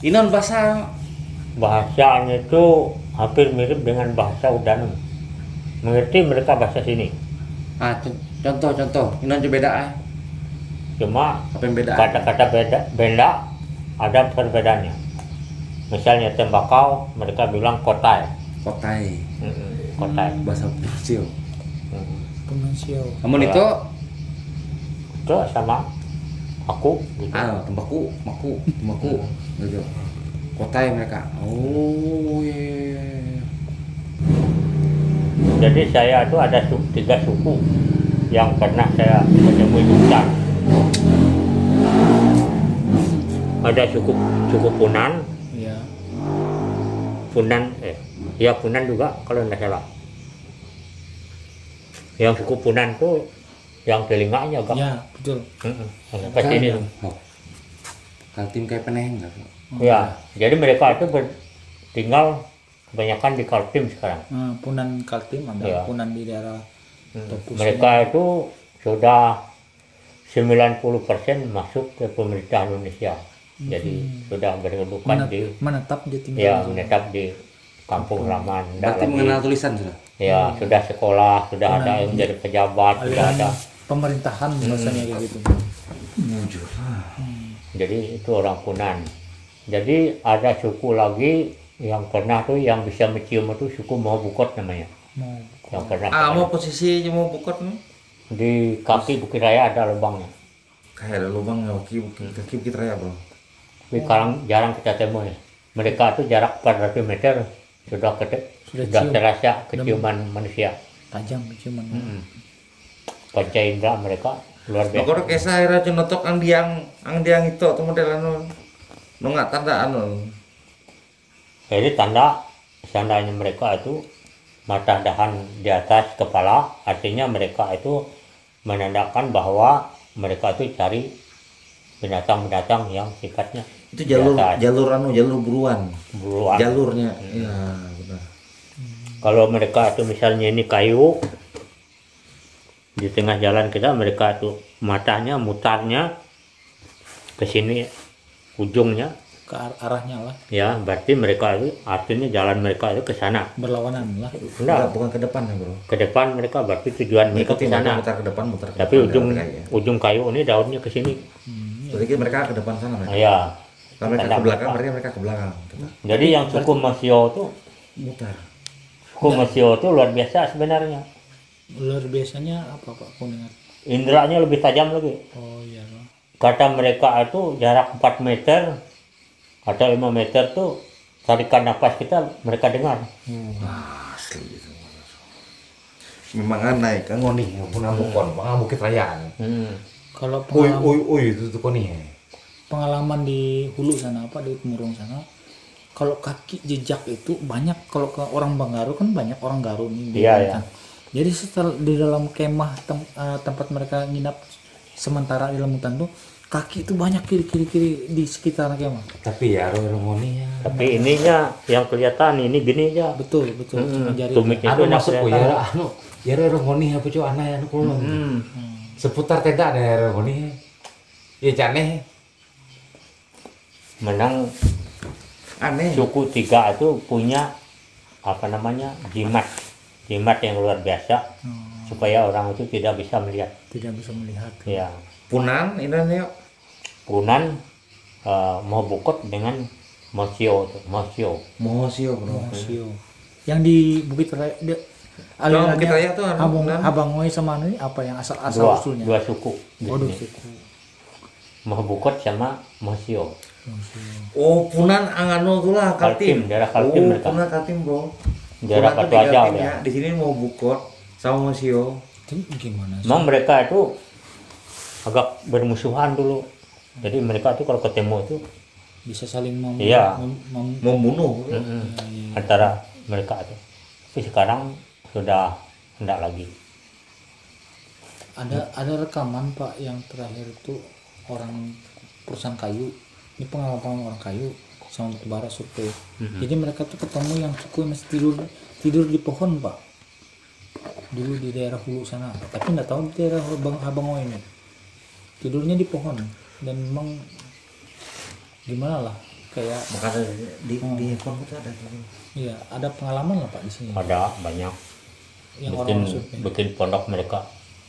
Inon bahasa Bahasanya itu hampir mirip dengan bahasa Udan. Mengerti mereka bahasa sini. contoh Inon coba beda Cuma apa yang beda? kata-kata benda ada perbedaannya. Misalnya tembakau, mereka bilang kotai. Kotai. Kotai. Bahasa Kecil. Penasio. Namun Ya. itu Itu sama aku gitu. tembaku gitu. Kotai mereka. Oh iya. Jadi saya itu ada 3 suku yang pernah saya menemui di hutan. Ada suku Punan, Ya. Punan juga kalau tidak salah. Yang suku Punan tuh yang telinganya agak Ya, betul. ke sini. Kaltim kayak peneng nggak? Ya, jadi mereka itu tinggal kebanyakan di Kaltim sekarang. Punan Kaltim ada, Ya. Punan di daerah Topus. Mereka itu sudah 90% masuk ke pemerintah Indonesia. Jadi sudah berkedudukan menetap dia tinggal. ya menetap di kampung halaman. Berarti mengenal tulisan sudah. Ya, sudah sekolah, sudah ada yang menjadi pejabat, sudah ada. Pemerintahan bahasanya kayak gitu. Mujur. Jadi itu orang Punan. Jadi ada suku lagi yang pernah tuh yang bisa mencium itu suku Mohobukot namanya. Yang pernah Mau posisi mau bukot nih? di kaki Bukit Raya ada lubangnya. Kayak ada lubang kaki Bukit Raya bro. Tapi sekarang jarang kita temui. Mereka tuh jarak 400 meter sudah cium. terasa keciuman manusia. Tajam cuman. Panca indera mereka luar biasa. Pokoknya kayak saya notok ang diang itu atau model nggak tanda Jadi tandanya mereka itu mata dahan di atas kepala, artinya mereka itu menandakan bahwa mereka itu cari binatang-binatang yang sifatnya itu jalur buruan. Jalurnya. Iya, benar. Kalau mereka itu misalnya ini kayu di tengah jalan kita, mereka itu matanya mutarnya ke sini ujungnya. Ke arahnya lah, Ya, berarti mereka itu artinya jalan mereka itu ke sana. berlawanan lah. Enggak, Bukan ke depan ya bro. ke depan mereka berarti tujuan mereka ke sana. Mutar ke depan, mutar ke Tapi depan. ujung kayu ini daunnya ke sini. Jadi mereka ke depan sana mereka. Ya. Kalau mereka ke belakang, berarti mereka ke belakang. Jadi yang suku Masio itu Mutar. suku Masio itu luar biasa sebenarnya. Luar biasanya apa Pak Kuningan? Inderanya lebih tajam lagi. Oh iya. Kata mereka itu jarak 4 meter atau 5 meter tuh tarikan nafas kita mereka dengar. Asli itu. Memang naik kan ngoni, punah bukon, Bukit Raya. Kalau Itu tuh koni. pengalaman di hulu sana apa di Temurung sana, kalau kaki jejak itu banyak. Kalau ke orang Banggaru kan banyak orang Garu nih di Iya, hutan. Jadi setelah di dalam kemah tempat mereka nginap sementara di dalam hutan tuh, kaki itu banyak kiri di sekitar kemah. Tapi ya ngoni ya. Tapi ininya yang kelihatan ini gini aja. Betul cuma jari. Tumitnya itu Masuk kelihatan. ya ngoni apa cuy anak yang kulon. Seputar tenda ada ngoni. Ya jane. Menang Aneh. suku 3 itu punya apa namanya jimat yang luar biasa supaya orang itu tidak bisa melihat. Tidak bisa melihat. Ya, Punan ini yuk. Punan Mohobukot dengan Mosio. Mohosio bro. Mosio. Yang di Bukit Raya Kalau Bukit Raya tuh Abangoi sama ini apa yang asal usulnya? Dua suku di Dua sini. suku. Mohobukot sama Mosio. Oh, Punan Angano tuh lah Kaltim. Daerah Kaltim Oh, mereka. Punan Kaltim bro. Daerah Punan tuh Batu di Aja Kaltim ya. Di sini mau Bukot sama Mosio. Itu gimana sih? Memang mereka itu agak bermusuhan dulu. Jadi mereka tuh kalau ketemu itu Bisa saling Iya. Membunuh. antara mereka itu. Tapi sekarang sudah tidak lagi. Ada rekaman Pak yang terakhir itu orang perusahaan kayu. Ini pengalaman orang kayu sama batubara survei. Jadi mereka tuh ketemu yang suku yang masih tidur di pohon Pak. Dulu di daerah hulu sana. Tapi nggak tahu di daerah Abangoy ini. Tidurnya di pohon dan memang gimana lah kayak makanya di handphone itu ada tuh. iya ada pengalaman lah Pak di sini Ada banyak yang bikin orang survei. bikin pondok mereka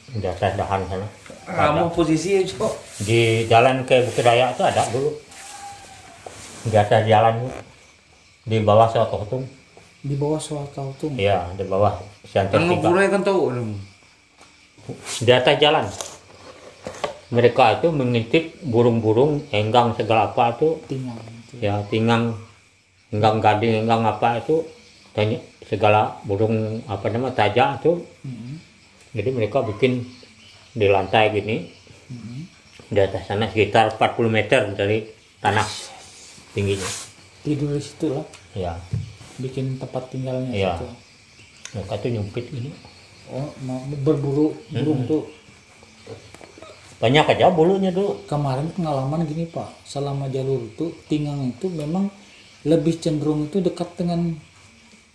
di atas dahan sana. Kamu posisi Cok. Di jalan ke Bukit Raya itu ada dulu. Di atas jalan itu. Di bawah Sototung. Di bawah Suatau tuh Iya, di bawah Siantar Kan 3. ngubur kan tahu. Di atas jalan. Mereka itu mengintip burung-burung, enggang segala apa itu, tinggal gitu. ya tingang, enggang gading, enggang apa itu, tanya segala burung apa nama tajak itu. Mm-mm. Jadi mereka bikin di lantai gini, Mm-mm. di atas sana sekitar 40 meter dari tanah tingginya. Tidur di situ lah Ya, bikin tempat tinggalnya Iya. situ. mereka tuh nyumpit gini. Oh berburu burung tuh Banyak aja bulunya dulu. kemarin pengalaman gini Pak selama jalur itu Tingang itu memang lebih cenderung itu dekat dengan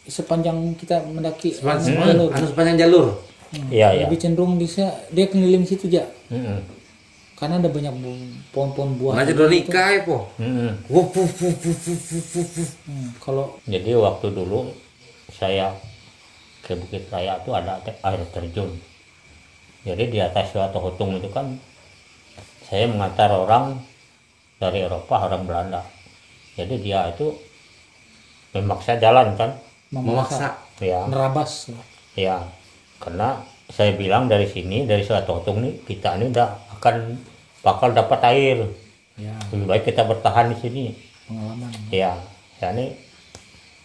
sepanjang kita mendaki jalur Sepanjang jalur. Iya, iya. lebih cenderung dia keliling situ aja Mm-mm. karena ada banyak pohon-pohon buah Ngajar gitu. do nikah ya po. Mm-mm. Wuh, wuh, wuh, wuh, wuh, wuh, wuh, wuh. Kalau Jadi waktu dulu saya ke Bukit Raya itu ada air terjun. Jadi di atas suatu hutung itu kan saya mengantar orang dari Eropa, orang Belanda. Jadi dia itu memaksa jalan kan, Memaksa. ya, nerabas ya. Karena saya bilang dari sini, dari suatu hutung nih kita ini udah bakal dapat air. ya Lebih baik kita bertahan di sini. pengalaman Ya,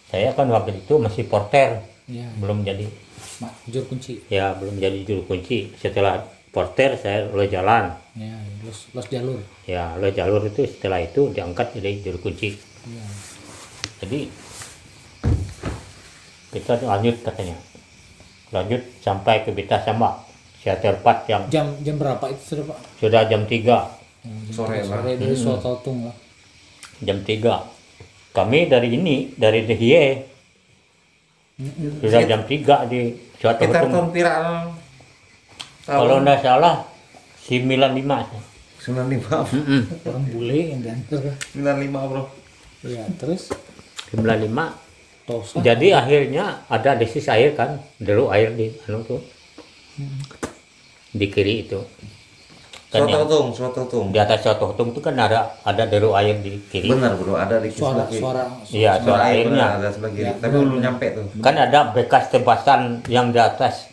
saya kan waktu itu masih porter, ya belum jadi. juru kunci Ya, belum jadi juru kunci. Setelah porter saya lo jalan. ya los jalur Ya, lo jalur itu setelah itu diangkat jadi juru kunci. ya Jadi kita lanjut katanya. Lanjut sampai ke Bita Samba. Siater 4 yang jam berapa itu sudah Pak sudah jam 3. Sore lah. sore dari Suatautung lah Jam 3. Kami dari Dehie sudah jam 3 di suatu Kita hutung. tahun pirang. Kalau enggak salah 95. 95. orang bule yang diantar 95 bro. ya terus 95. Tosa Jadi akhirnya ada desis air kan, dulu air di tuh di kiri itu. Kan yang Suatu tung. di atas suatu hutung itu kan ada deru air di kiri. Benar bro, ada di suara sebelah kiri. suara Iya, suara Benar, airnya. ada sebelah kiri. Tapi belum nyampe tuh. Kan ada bekas tebasan yang di atas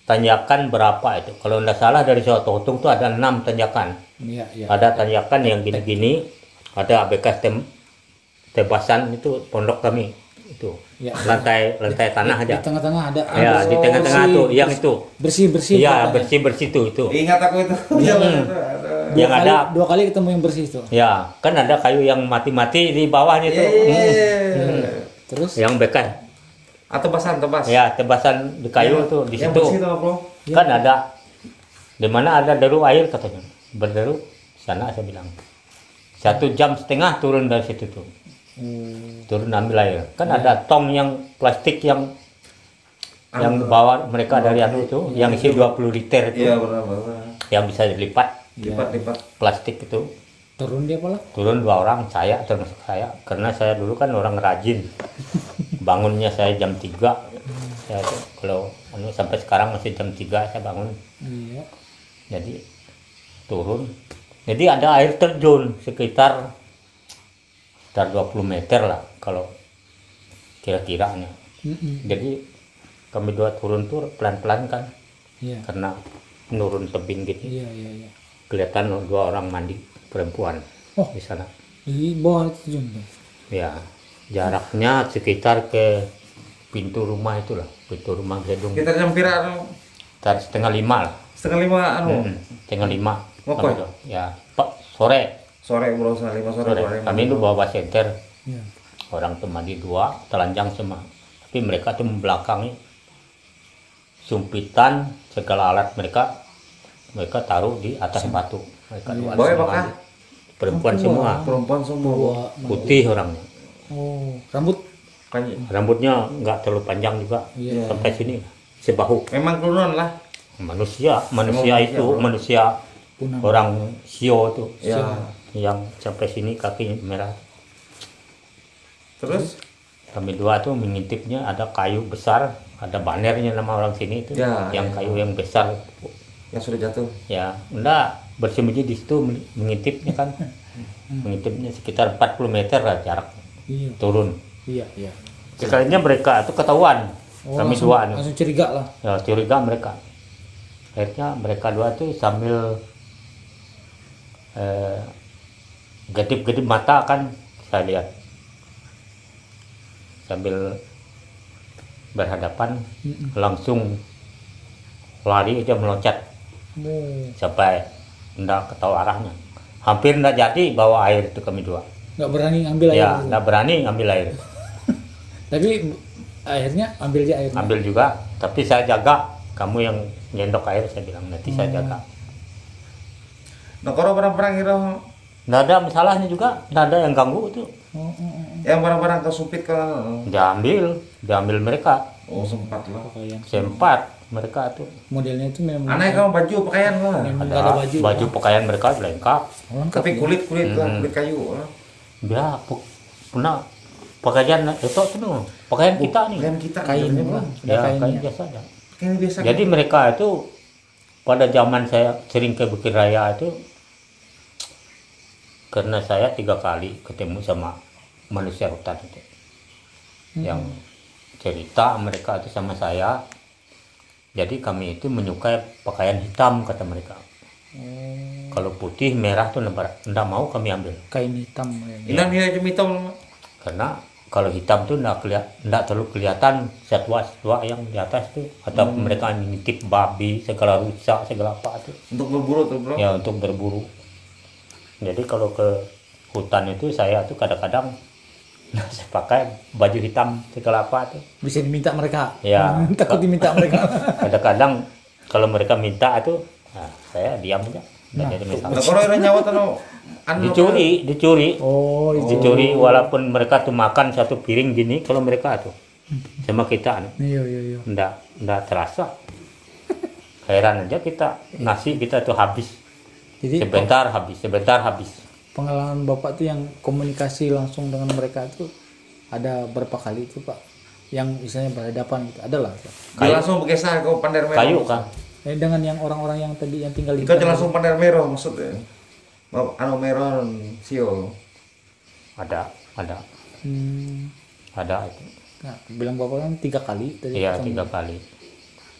tanjakan berapa itu? Kalau tidak salah dari suatu hutung itu ada 6 tanjakan. iya iya Ada tanjakan yang gini-gini, ada bekas tebasan itu pondok kami itu. Ya. Lantai tanah di aja. tengah-tengah ada Ya, di tengah-tengah tuh yang itu. bersih Iya, bersih-bersih itu. Ingat aku itu. Yang ada dua kali ketemu yang bersih itu ya, kan ada kayu yang mati-mati di bawahnya itu. terus Yang bekas. Atau tebas. Ya, tebasan di kayu tuh di Yang situ. bersih tuh bro. Kan ada di mana ada deru air katanya. Berderu sana saya bilang. 1,5 jam turun dari situ tuh. Turun ambil air. Kan ada tong yang plastik yang bawa mereka dari itu yang isi 20 liter itu. Iya benar. Yang bisa dilipat Lipat. plastik itu. turun dia pola Turun 2 orang, saya termasuk saya, karena saya dulu kan orang rajin. Bangunnya saya jam 3. Saya tuh, kalau sampai sekarang masih jam 3 saya bangun. iya Jadi turun. Jadi ada air terjun sekitar 20 meter lah kalau kira-kiranya. Jadi kami dua turun tuh pelan-pelan kan, iya karena menurun tebing gitu. iya iya Kelihatan 2 orang mandi perempuan Oh. di sana. di bawah itu juga Ya, jaraknya sekitar ke pintu rumah itulah, pintu rumah gedung. Kita jam pirang. Sekitar 4:30 lah. 4:30 anu. 4:30. Ngopo? Ya, Pak, sore. Sore bro, 5 sore. Sore. Kami itu bawa center. iya Orang tuh mandi 2, telanjang semua. Tapi mereka tuh membelakangi sumpitan segala alat mereka taruh di atas batu. Mereka dua Bawa semua apakah? mandi. Perempuan semua, Perempuan semua. Bawa putih orangnya. oh rambut Kan Rambutnya nggak terlalu panjang juga, Iya. sampai sini sebahu. memang keluruan lah. Manusia itu bro. manusia punang orang Sio itu Ya. yang sampai sini kaki merah. Terus Kami dua tuh mengintipnya ada kayu besar, ada banernya nama orang sini itu, Ya, yang ya. kayu yang besar. yang sudah jatuh. Ya, enggak bersembunyi di situ mengintipnya kan. Mengintipnya sekitar 40 meter lah jarak Iya. turun. Iya, iya. Sekalinya mereka itu ketahuan. Kami langsung, dua nih. langsung curiga lah. Ya, curiga mereka. Akhirnya mereka dua tuh sambil gedip-gedip mata kan saya lihat. Sambil berhadapan langsung lari aja meloncat sampai enggak ketahui arahnya. Hampir enggak jadi bawa air itu kami dua. Nggak berani ambil air. Ya, enggak berani ngambil air. Tapi akhirnya ambil aja airnya. Ambil juga, tapi saya jaga. Kamu yang nyendok air, saya bilang nanti saya jaga. Nah, kalau barang-barang kira Nggak ada masalahnya juga, nggak ada yang ganggu itu. yang barang-barang kesupit kan. Diambil mereka. Oh, sempat lah. Pakaian. Sempat mereka tuh. Modelnya itu memang Aneh kamu baju pakaian lah. memang nggak ada baju. baju pakaian mereka lengkap. Lengkap Tapi ya. kulit lah, kulit kayu. Ya, pernah pakaian itu tuh, pakaian kita nih. Pakaian kita Kain sebenarnya, lah. Bang. Ada Ya, kain kainnya. biasa aja. Kain biasa. Jadi mereka itu pada zaman saya sering ke Bukit Raya itu, karena saya 3 kali ketemu sama manusia hutan itu, yang cerita mereka itu sama saya. Jadi kami itu menyukai pakaian hitam kata mereka. Kalau putih merah tuh enggak mau kami ambil, Kain hitam. Ini dia hitam. karena kalau hitam tuh enggak terlalu kelihatan satwa-satwa yang di atas tuh, atau mereka nitip babi segala rusa segala apa tuh. Untuk berburu tuh, Bro. Ya, untuk berburu. Jadi kalau ke hutan itu saya tuh kadang-kadang saya pakai baju hitam segala apa tuh. Bisa diminta mereka. Ya. Takut diminta mereka. Kadang-kadang kalau mereka minta itu, nah, saya diam aja. Nggak jadi Nah, masalah. kalau orang nyawa tuh Dicuri. Oh, Dicuri walaupun mereka tuh makan satu piring gini, kalau mereka tuh sama kita iya iya iya. nggak terasa. Heran aja kita, nasi kita tuh habis. Jadi Sebentar habis. pengalaman Bapak tuh yang komunikasi langsung dengan mereka itu ada berapa kali itu Pak? Yang misalnya berhadapan gitu. Ada lah. Pak. Dia langsung berkisah ke Pandar Merah. Kayu kan. Dengan yang orang-orang yang tadi yang tinggal di Itu aja langsung Pandar Merah maksudnya. Anu Meron Sio. Ada Hmm. itu. Nah, bilang Bapak kan 3 kali tadi. Iya, ketemu.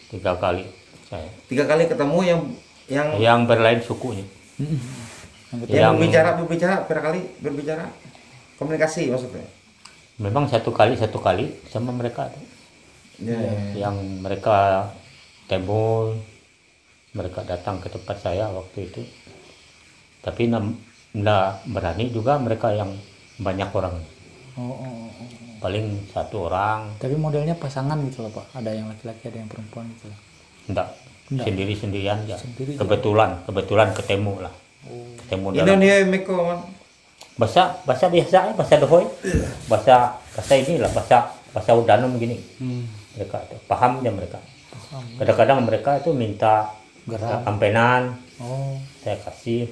3 kali saya. 3 kali ketemu yang Yang berlain sukunya. Yang ketiga, yang yang- berbicara berapa kali berbicara komunikasi maksudnya. Memang satu kali sama mereka tuh. Ya, Yang mereka tembul, mereka datang ke tempat saya waktu itu. Tapi enggak berani juga mereka yang banyak orang. oh. Paling 1 orang, Tapi modelnya pasangan gitu loh Pak. Ada yang laki-laki, ada yang perempuan gitu loh. enggak. Enggak. Sendiri-sendirian ya. Sendiri aja. Kebetulan ketemu lah. Ketemu Ini dalam dia Meko man. bahasa biasa, bahasa dohoy, bahasa inilah, bahasa udanum gini. Mereka itu paham ya mereka. Kadang-kadang mereka itu minta Gerak. ampenan, Oh. saya kasih.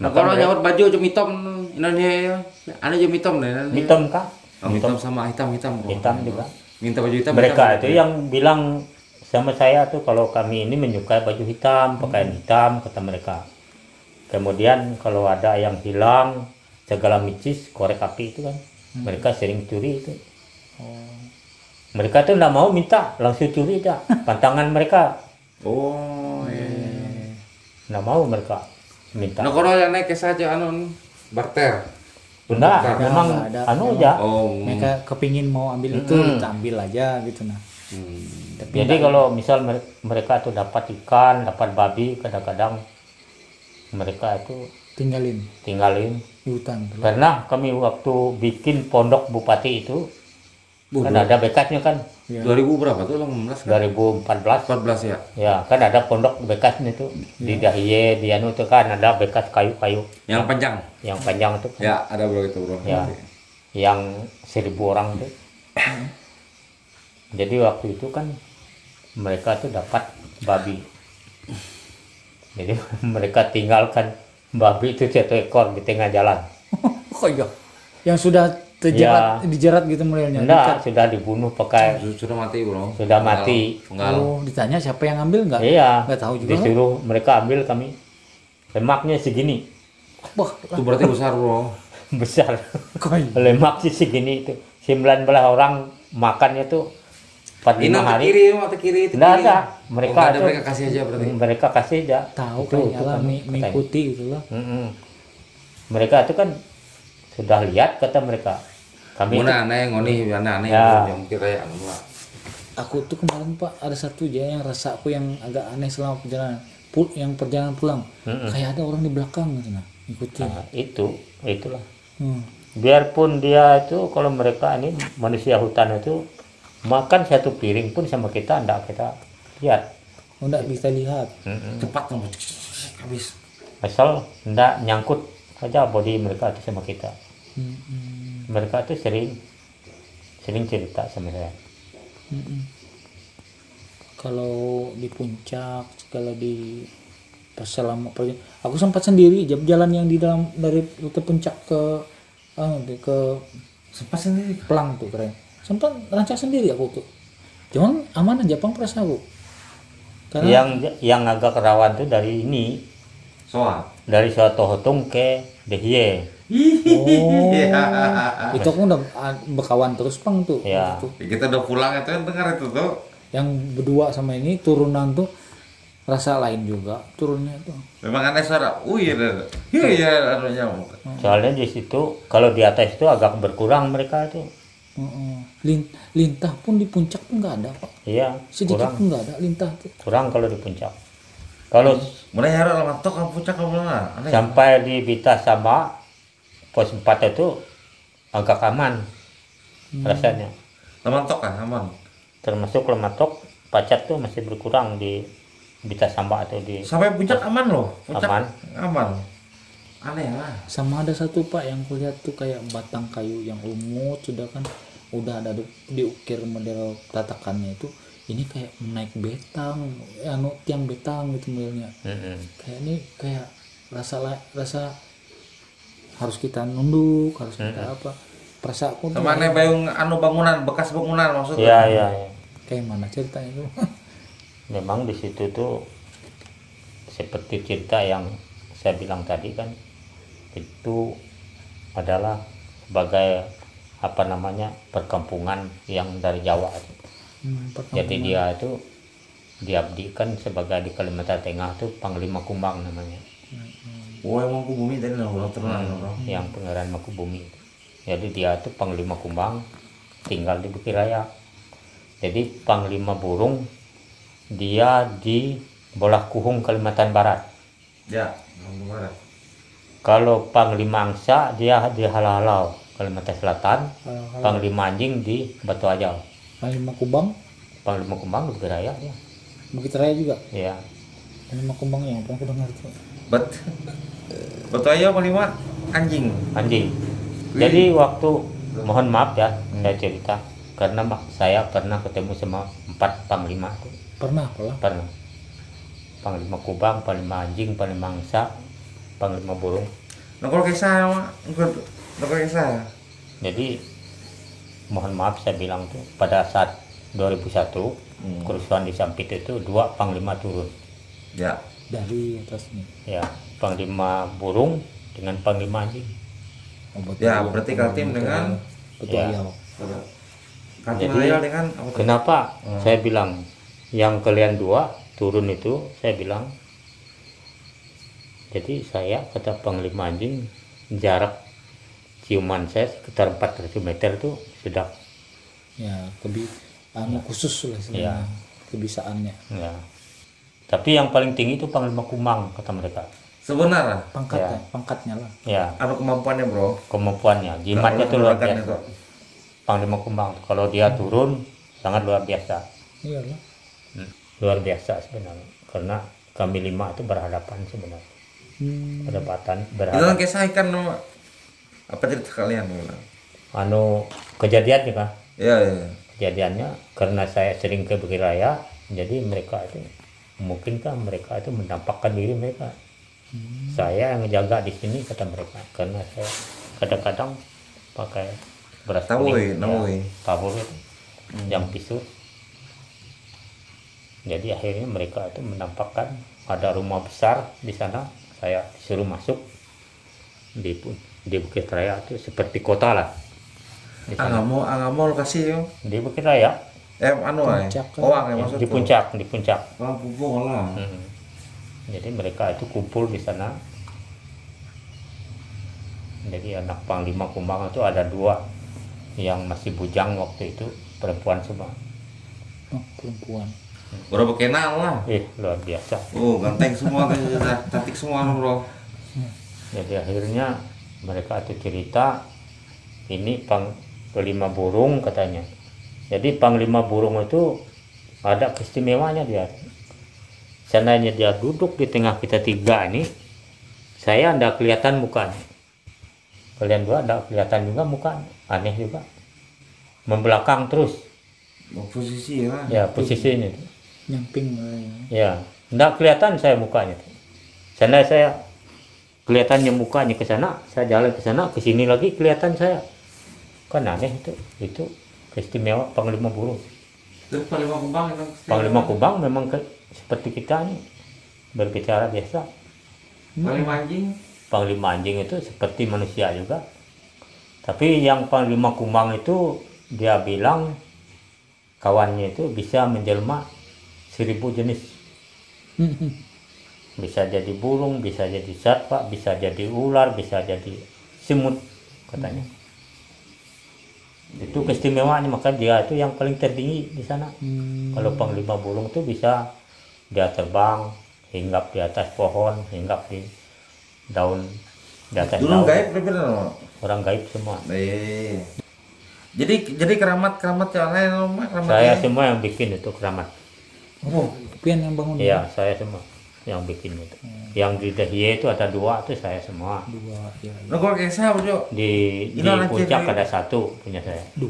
Nah, Maka kalau mereka- nyawat baju aja hitam Indonesia. Anu aja hitam deh. hitam kah? Oh, hitam sama hitam. Hitam juga. Minta baju hitam. Mereka itu yang bilang sama saya tuh kalau kami ini menyukai baju hitam, pakaian hitam kata mereka. Kemudian kalau ada yang hilang segala micis korek api itu kan, mereka sering curi itu. Mereka tuh nggak mau minta, langsung curi aja. Pantangan mereka Oh, iya. nggak mau mereka minta. Nah, kalau yang naik saja anu barter. Enggak, Enggak, memang enggak ada. anu Memang- aja. Oh. Mereka kepingin mau ambil itu, kita ambil aja gitu nah. Tapi Jadi kalau misal mereka tuh dapat ikan, dapat babi, kadang-kadang mereka itu tinggalin tinggalin. di hutan. Tuh. Pernah kami waktu bikin pondok bupati itu, kan ada bekasnya kan, 2000 berapa tuh? 18 kan? 2014. 14 ya. Ya, kan ada pondok bekasnya itu di Dahye, di anu itu kan ada bekas kayu-kayu Yang panjang. yang panjang itu kan. Ya, ada bro itu, Bro. Ya, yang 1000 orang itu. Jadi waktu itu kan mereka tuh dapat babi. Jadi mereka tinggalkan babi itu 1 ekor di tengah jalan. Oh iya. Yang sudah dijerat gitu modelnya. Enggak, sudah dibunuh pakai, Sudah mati bro. sudah mati. Penggal. Oh, ditanya siapa yang ambil nggak? Iya, Nggak tahu juga. disuruh mereka ambil, kami lemaknya segini. Wah, Itu berarti besar bro. Besar. koi. Lemak sih segini itu. 19 orang makannya tuh 45 Ini hari. mata kiri itu. Nggak kiri. ada. Mereka Nggak ada, tuh- mereka kasih aja berarti. Mereka kasih aja. Tahu Itu kayaknya lah kami mie katanya. putih gitu lah. Mm-mm. Mereka itu kan sudah lihat, kata mereka. Kami itu- Mana aneh ngoni aneh Ya. yang kira ya anu lah. Aku tuh kemarin Pak ada satu aja yang rasa aku yang agak aneh selama perjalanan. Yang perjalanan pulang. Kayak ada orang di belakang gitu nah, ikutin. Nah, itulah. Hmm. Biarpun dia itu, kalau mereka ini manusia hutan itu makan satu piring pun sama kita, enggak kita lihat. Oh, enggak bisa lihat. Cepat dong. Habis. Asal enggak nyangkut saja body mereka itu sama kita. Mereka itu sering cerita sama saya. Kalau di puncak, kalau di pas selama pergi, aku sempat sendiri jalan yang di dalam dari rute puncak ke Sempat sendiri. Pelang tuh keren. Sempat rancang sendiri aku tuh. Cuman aman aja Pang perasa aku. Karena Yang agak rawan tuh dari ini, Soal. dari suatu hotung ke Dehye. itu aku udah berkawan terus Pang tuh. Ya. Gitu. Kita udah pulang itu kan dengar itu tuh. Yang berdua sama ini turunan tuh rasa lain juga turunnya tuh. Memang aneh suara. Iya anunya. Soalnya di situ, kalau di atas itu agak berkurang mereka itu. Lintah pun di puncak pun nggak ada Pak. Iya, Sedikit kurang. pun nggak ada lintah tuh. Kurang kalau di puncak. Kalau Mulai harap lama tok kamu puncak kamu lah. Aneh. sampai di Bita sama pos 4 itu agak aman rasanya. Lama tok kan aman. Termasuk Lematok, Pacat tuh masih berkurang di Bita Samba atau di Sampai puncak aman loh. Puncak Aman. aman. Aneh lah. Sama ada satu Pak yang kulihat tuh kayak batang kayu yang lumut sudah kan udah ada diukir model tatakannya itu. Ini kayak naik betang, tiang betang gitu modelnya. Kayak ini kayak rasa harus kita nunduk, harus kita apa? Perasaanku tuh Sama aneh bayung anu bangunan, bekas bangunan maksudnya. Iya, iya, iya. kayak mana ceritanya tuh? Memang di situ tuh seperti cerita yang saya bilang tadi kan, itu adalah sebagai apa namanya perkampungan yang dari Jawa. Jadi dia itu diabdikan sebagai di Kalimantan Tengah tuh Panglima Kumbang namanya. Oh emang ku bumi tadi lah ulah terunan bro. Yang Pangeran Mangkubumi. Jadi dia tuh Panglima Kumbang tinggal di Bukit Raya. Jadi Panglima Burung dia di Bolah Kuhung Kalimantan Barat. Ya, gimana? Kalau Panglima Angsa dia di Halalau Kalimantan Selatan. Panglima Anjing di Batu Ajau. Panglima Kumbang, Panglima Kumbang di Bukit Raya ya. Bukit Raya juga. Ya. Panglima Kumbang yang pernah aku dengar tuh. Betul aja Panglima anjing. Anjing. Jadi waktu mohon maaf ya saya cerita karena saya pernah ketemu sama 4 panglima itu. Pernah lah. Pernah. Panglima Kubang, Panglima Anjing, Panglima Angsa, Panglima Burung. Nongkrong kisah mah, nongkrong kisah. Jadi mohon maaf saya bilang tuh pada saat 2001 kerusuhan di Sampit itu 2 panglima turun. Ya. Dari atasnya. Ya, Panglima Burung dengan Panglima Anjing. Ya, berarti Kaltim dengan Betul Ya. ya. Kaltim Jadi, Royal dengan apa tuh? Kenapa saya bilang yang kalian 2 turun itu, saya bilang jadi saya kata Panglima Anjing jarak ciuman saya sekitar 400 meter itu sudah Ya, khusus lah sebenarnya. Ya. Kebisaannya. ya. Tapi yang paling tinggi itu Panglima Kumang kata mereka. Sebenarnya Pangkatnya, Ya. pangkatnya lah. Ya, anu kemampuannya bro. kemampuannya, jimatnya tuh luar Menggunakan biasa. itu. Panglima Kumbang kalau dia turun sangat luar biasa. Iyalah. Luar biasa sebenarnya karena kami 5 itu berhadapan sebenarnya. Berhadapan Itu kan kisah ikan no. Apa cerita kalian bilang? anu kejadiannya kan. Ya, ya. Kejadiannya karena saya sering ke Bukit Raya, jadi mereka itu mungkinkah mereka itu menampakkan diri mereka. Saya yang jaga di sini kata mereka karena saya kadang-kadang pakai beras Tawoi, kuning, nawoi. tabur itu, yang pisur. Jadi akhirnya mereka itu menampakkan ada rumah besar di sana. Saya disuruh masuk di Bukit Raya itu seperti kota lah. Di sana. Angamo lokasi yo. Di Bukit Raya, Anu ay. Puncak kan? Oang ya maksud di puncak. Oh, Pupung lah. Jadi mereka itu kumpul di sana. Jadi anak Panglima Kumbang itu ada 2 yang masih bujang waktu itu, perempuan semua. Oh, perempuan. Bro kenal lah. Luar biasa. Oh, ganteng semua kan sudah cantik semua loh, Bro. Jadi akhirnya mereka itu cerita ini Panglima Burung katanya. Jadi Panglima Burung itu ada keistimewanya dia. Seandainya dia duduk di tengah kita 3 ini, saya tidak kelihatan mukanya. Kalian 2 tidak kelihatan juga mukanya. Aneh juga. Membelakang terus. Posisi lah. Ya, posisi ini. Nyamping Ya, tidak kelihatan saya mukanya. Seandainya saya kelihatannya mukanya ke sana, saya jalan ke sana, ke sini lagi kelihatan saya. Kan aneh itu. Itu keistimewaan Panglima Burung. Itu Panglima Kumbang itu. Panglima Kumbang memang seperti kita nih, berbicara biasa. Panglima anjing. Panglima anjing itu seperti manusia juga. Tapi yang Panglima Kumbang itu dia bilang kawannya itu bisa menjelma 1000 jenis. Bisa jadi burung, bisa jadi satwa, bisa jadi ular, bisa jadi semut katanya. Itu keistimewaannya, maka dia itu yang paling tertinggi di sana. Kalau Panglima Burung itu bisa dia terbang, hinggap di atas pohon, hinggap di daun, di atas Dulu daun. gaib bener. Orang gaib semua. Jadi keramat yang lain Saya semua yang bikin itu keramat. Oh, pian yang bangun. Iya, saya semua yang bikin itu. Yang di Dahye itu ada 2 itu saya semua. 2 ya. Lo kok kayak saya, Bro? Di Ini orang puncak cewek. ada 1 punya saya. 2.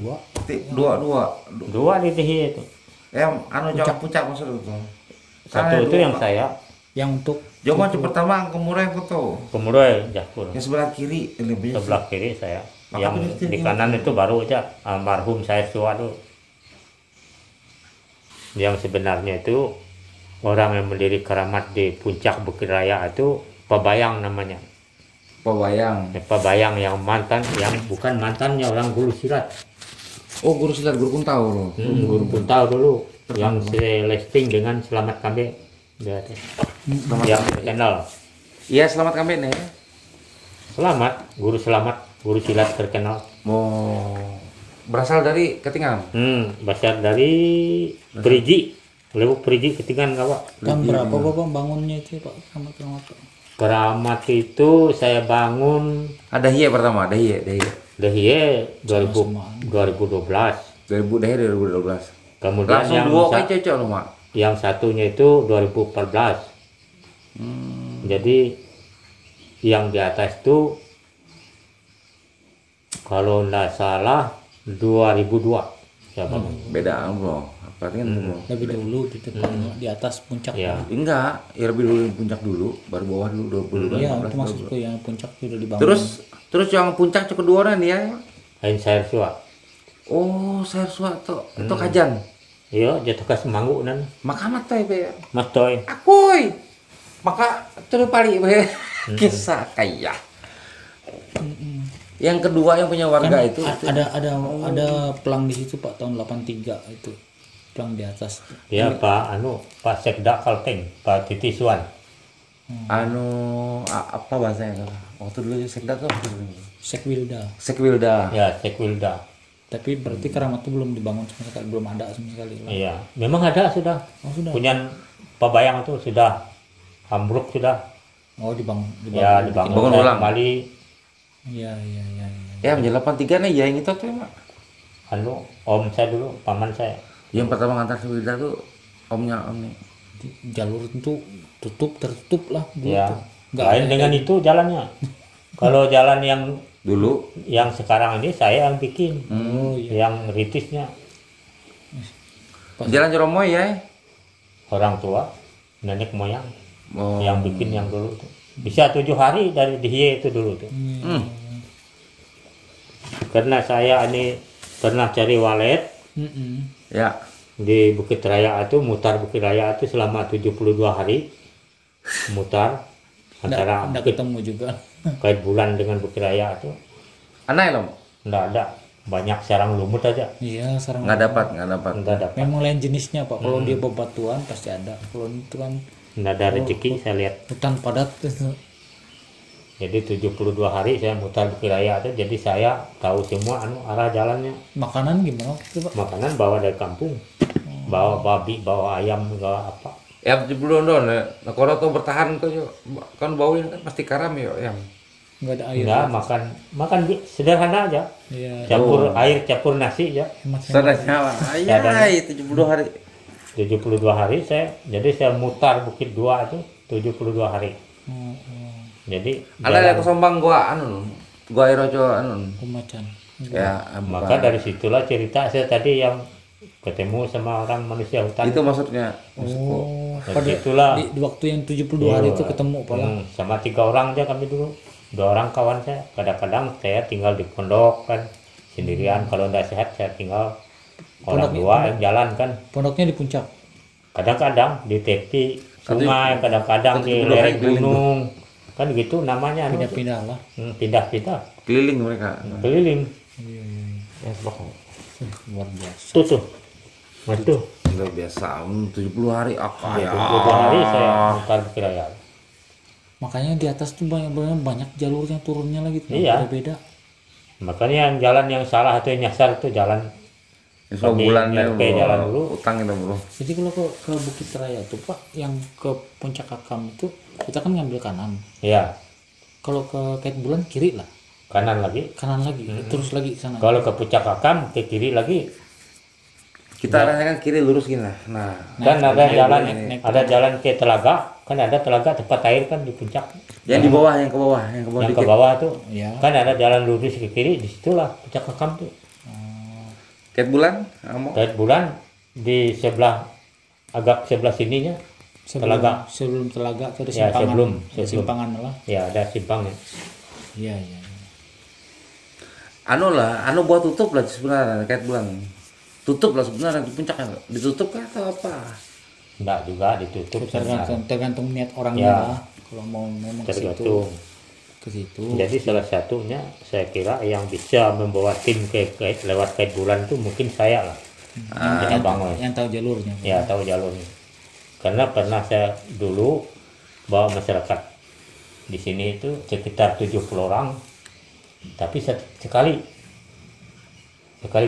Dua. 2 di Dahye itu. Anu jauh puncak maksud itu. 1 itu yang saya. Yang untuk Jauh macam pertama kemudian foto. Kemudian Jakpur. Yang sebelah kiri lebih. Sebelah kiri saya. Maka Yang berarti di dia- kanan itu baru aja almarhum saya tua tuh. Yang sebenarnya itu orang yang mendiri keramat di puncak Bukit Raya itu Pabayang namanya. Pabayang. Pabayang yang mantan, yang bukan mantannya orang Guru Silat. Oh, guru silat, guru kuntau lo. Guru Puntal dulu yang selesting dengan Selamat Kambe. Dia tuh. Yang terkenal. Iya, selamat kami nih. Selamat, Guru Silat terkenal. Mau berasal dari Ketingan. Besar dari Perigi, Lewuk Perigi Ketingan Kawak. tahun berapa Bapak bangunnya itu Pak? Keramat. Keramat itu saya bangun Ada Hie pertama, ada Hie. Dahye Sama-sama. 2012. 2012. Kemudian Langsung yang 2 kayak cocok lo, Mak. yang satunya itu 2014. Jadi yang di atas itu kalau nggak salah 2002 saya bangun. Beda, Bro. Berarti kan, Bro. Lebih dulu di depan di atas puncak. Ya. Enggak, ya lebih dulu puncak dulu, baru bawah dulu 2012. Iya, itu maksudku yang puncak sudah dibangun. Terus yang puncak cukup 2 nih ya. Lain saya suah. Oh, saya suatu itu kajan. Iya, jatuh ke semanggu nan. Makamat tuh ya. Mas Toy. Akui. Maka terus pali be. Kisah kaya. Yang kedua yang punya warga Kan itu ada pelang di situ Pak tahun 83 itu. Pelang di atas. Ya Pak Sekda Kalteng, Pak Titisuan. apa bahasanya? Waktu dulu Sekda tuh Sekwilda. Sekwilda. Ya, Sekwilda. Tapi berarti keramat itu belum dibangun sama sekali, belum ada sama sekali. Iya, memang ada sudah. Oh, sudah. Punya Pabayang itu sudah ambruk sudah. Oh, dibangun. Ya, dibangun Bangun saya ulang. kembali. Iya. Ya, menjelang 83 nih ya yang itu tuh, Mak. Om saya dulu, paman saya. Yang pertama ngantar Sekwilda tuh omnya om nih. Jalur itu tertutup lah dulu Ya. tuh. Nggak Lain ada dengan itu jalannya. Kalau jalan Dulu yang sekarang ini saya yang bikin. Oh iya. Yang ritisnya Jalan Jeromoy ya. orang tua, nenek moyang Oh. yang bikin yang dulu tuh. Bisa 7 hari dari Dihye itu dulu tuh. karena saya ini pernah cari walet Ya. di Bukit Raya itu, mutar Bukit Raya itu selama 72 hari mutar antara Nggak ketemu juga. kait bulan dengan Bukit Raya itu Aneh loh. nggak ada, banyak sarang lumut aja, Iya, sarang Nggak dapat. nggak dapat, memang lain jenisnya Pak. Kalau dia bebatuan pasti ada. Kalau itu kan nggak ada rezeki saya lihat. hutan padat. Jadi 72 hari saya mutar Bukit Raya itu, jadi saya tahu semua arah jalannya. Makanan gimana waktu itu, Pak? Makanan bawa dari kampung, bawa babi, bawa ayam, bawa apa. Ya belum dong. Nah, kalau tuh bertahan tuh yo, kan baunya kan pasti karam yo yang. Nggak ada air. Enggak, makan sederhana aja, Iya. campur air, campur nasi ya. Hemat-hemat. Sadar nyawa. Ayah, 72 hari. 72 hari jadi saya mutar Bukit Dua itu 72 hari. Jadi Ada jalan- yang kesombang gua gua Irojo Kumacan. Ya, maka dari situlah cerita saya tadi yang ketemu sama orang manusia hutan. itu maksudnya. Oh, Dari pada situlah. di waktu yang 72 hari Iya. itu ketemu Pak. Sama 3 orang aja kami dulu, 2 orang kawan saya. Kadang-kadang saya tinggal di pondok kan sendirian, kalau tidak sehat saya tinggal orang Pondoknya- dua yang jalan kan. Pondoknya di puncak. Kadang-kadang di tepi sungai, kadang-kadang di lereng gunung, kan gitu namanya. Pindah-pindah lah. Pindah-pindah, Keliling mereka. keliling. Ya, pokok. Luar biasa. Tuh, itu. Luar biasa. 70 hari apa ya? 72 hari saya mutar Bukit Raya. Makanya di atas tuh banyak jalur yang turunnya lagi tuh. Iya. Beda-beda. Makanya yang jalan yang salah atau yang nyasar itu jalan. Itu Kami bulannya nyampe jalan dulu. utang itu bro. Jadi kalau ke Bukit Raya tuh Pak, yang ke Puncak Kakam itu kita kan ngambil kanan. Ya, Kalau ke Kait Bulan kiri lah, kanan lagi. kanan lagi, terus lagi ke sana. Kalau ke Puncak Kakam ke kiri lagi. Kita arahnya kan kiri lurus gini lah. Nah, Kan ada jalan, naik. ada jalan ke telaga. Kan ada telaga tempat air kan di puncak. yang di bawah, yang ke bawah, yang ke bawah Yang ke dikit. bawah tuh. Ya. Kan ada jalan lurus ke kiri, disitulah Puncak Kakam tuh. Ket bulan, kamu. Kait bulan di sebelah, agak sebelah sininya. Telaga. Sebelum telaga itu ada Ya, simpangan. sebelum. Ada simpangan lah. Ya ada simpangnya. Iya, iya. Anu lah, anu buat tutup lah sebenarnya ket bulan. Tutup lah sebenarnya di puncaknya. Ditutup kah atau apa? Enggak juga ditutup. Tergantung niat orangnya Ya. lah. Kalau mau memang ke situ, Tergantung. ke situ. Jadi salah satunya saya kira yang bisa membawa tim lewat kait bulan itu mungkin saya lah. Yang bangun. Yang tahu jalurnya. Ya tahu jalurnya. Karena pernah saya dulu bawa masyarakat di sini itu sekitar 70 orang, tapi sekali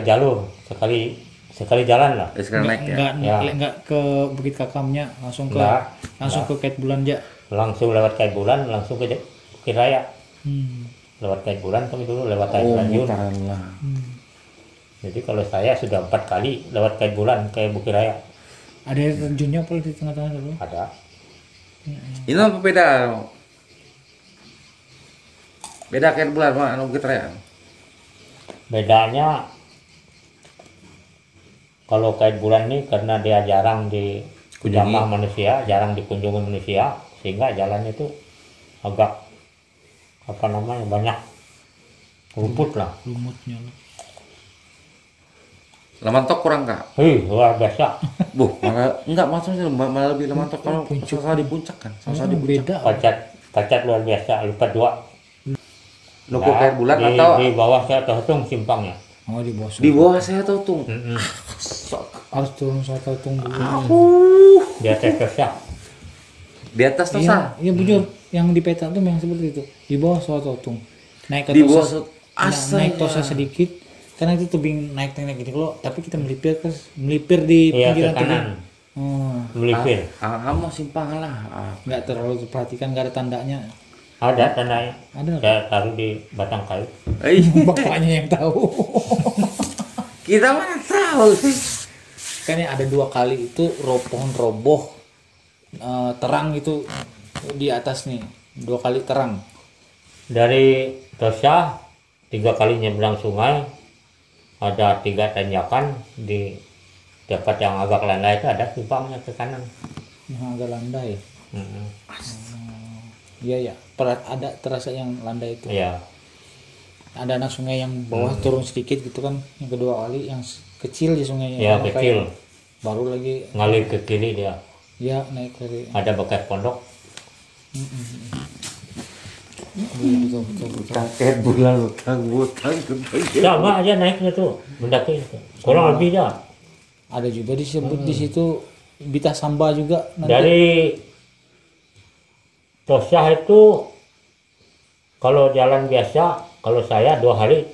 jalur, sekali jalan lah. Sekarang naik ya. Enggak ke Bukit Kakamnya, langsung ke Enggak, ke Kait Bulan aja. langsung lewat kait bulan, langsung ke Bukit Raya. Hmm. Lewat kait bulan kami dulu lewat air Oh, terjun. mutaran lah. Jadi kalau saya sudah 4 kali lewat kait bulan ke Bukit Raya. Ada air terjunnya apa di tengah-tengah dulu? Ada. Ini apa beda? Beda ket bulan mah anu Bukit Raya. Bedanya kalau kait bulan ini karena dia jarang dijamah manusia, jarang dikunjungi manusia, sehingga jalannya itu agak apa namanya banyak rumput lah. Lumutnya lah. Lamantok kurang kak? Luar biasa. Bu, malah enggak maksudnya malah lebih lamantok kalau sama di puncak kan. Sama di puncak. Beda. Kacat luar biasa, lipat 2. Nuku ket bulan di, atau di bawah saya terhitung simpangnya. Oh, di bawah. di bawah saya tuh tuh. Harus turun satu tunggu. Di atas kesah. Di atas tuh sah. Iya, bujur. Yang di peta tuh memang seperti itu. Di bawah suatu tung. Naik ke Di bawah tosa, Asalnya. naik tosa sedikit. Karena itu tebing naik gini kalau tapi kita melipir di Iya, ke pinggiran kanan. tebing. Oh, Melipir. Kamu simpang lah. nggak terlalu diperhatikan, nggak ada tandanya. Ada tandanya. Ada nggak? Saya taruh di batang kayu. Bapaknya yang tahu. Kita mana tahu sih. Kan ada 2 kali itu pohon roboh, terang itu di atas nih, 2 kali terang. Dari Tosa 3 kali nyebrang sungai, ada 3 tanjakan, di dapat yang agak landai itu ada simpangnya ke kanan. Yang agak landai. Mm-mm. Iya ya, ada terasa yang landai itu. Iya. ada anak sungai yang bawah turun sedikit gitu kan, yang kedua kali yang kecil di sungainya. Ya Yang kecil, kayak baru lagi ngalir ke kiri dia. ya naik lagi. Ada bekas pondok. Betul betul betul. Kakek bulan utang Sama aja naiknya tuh, mendaki itu. Kurang lebih ya. Ada juga disebut di situ Bita Samba juga nanti. Dari Tosyah itu kalau jalan biasa, kalau saya 2 hari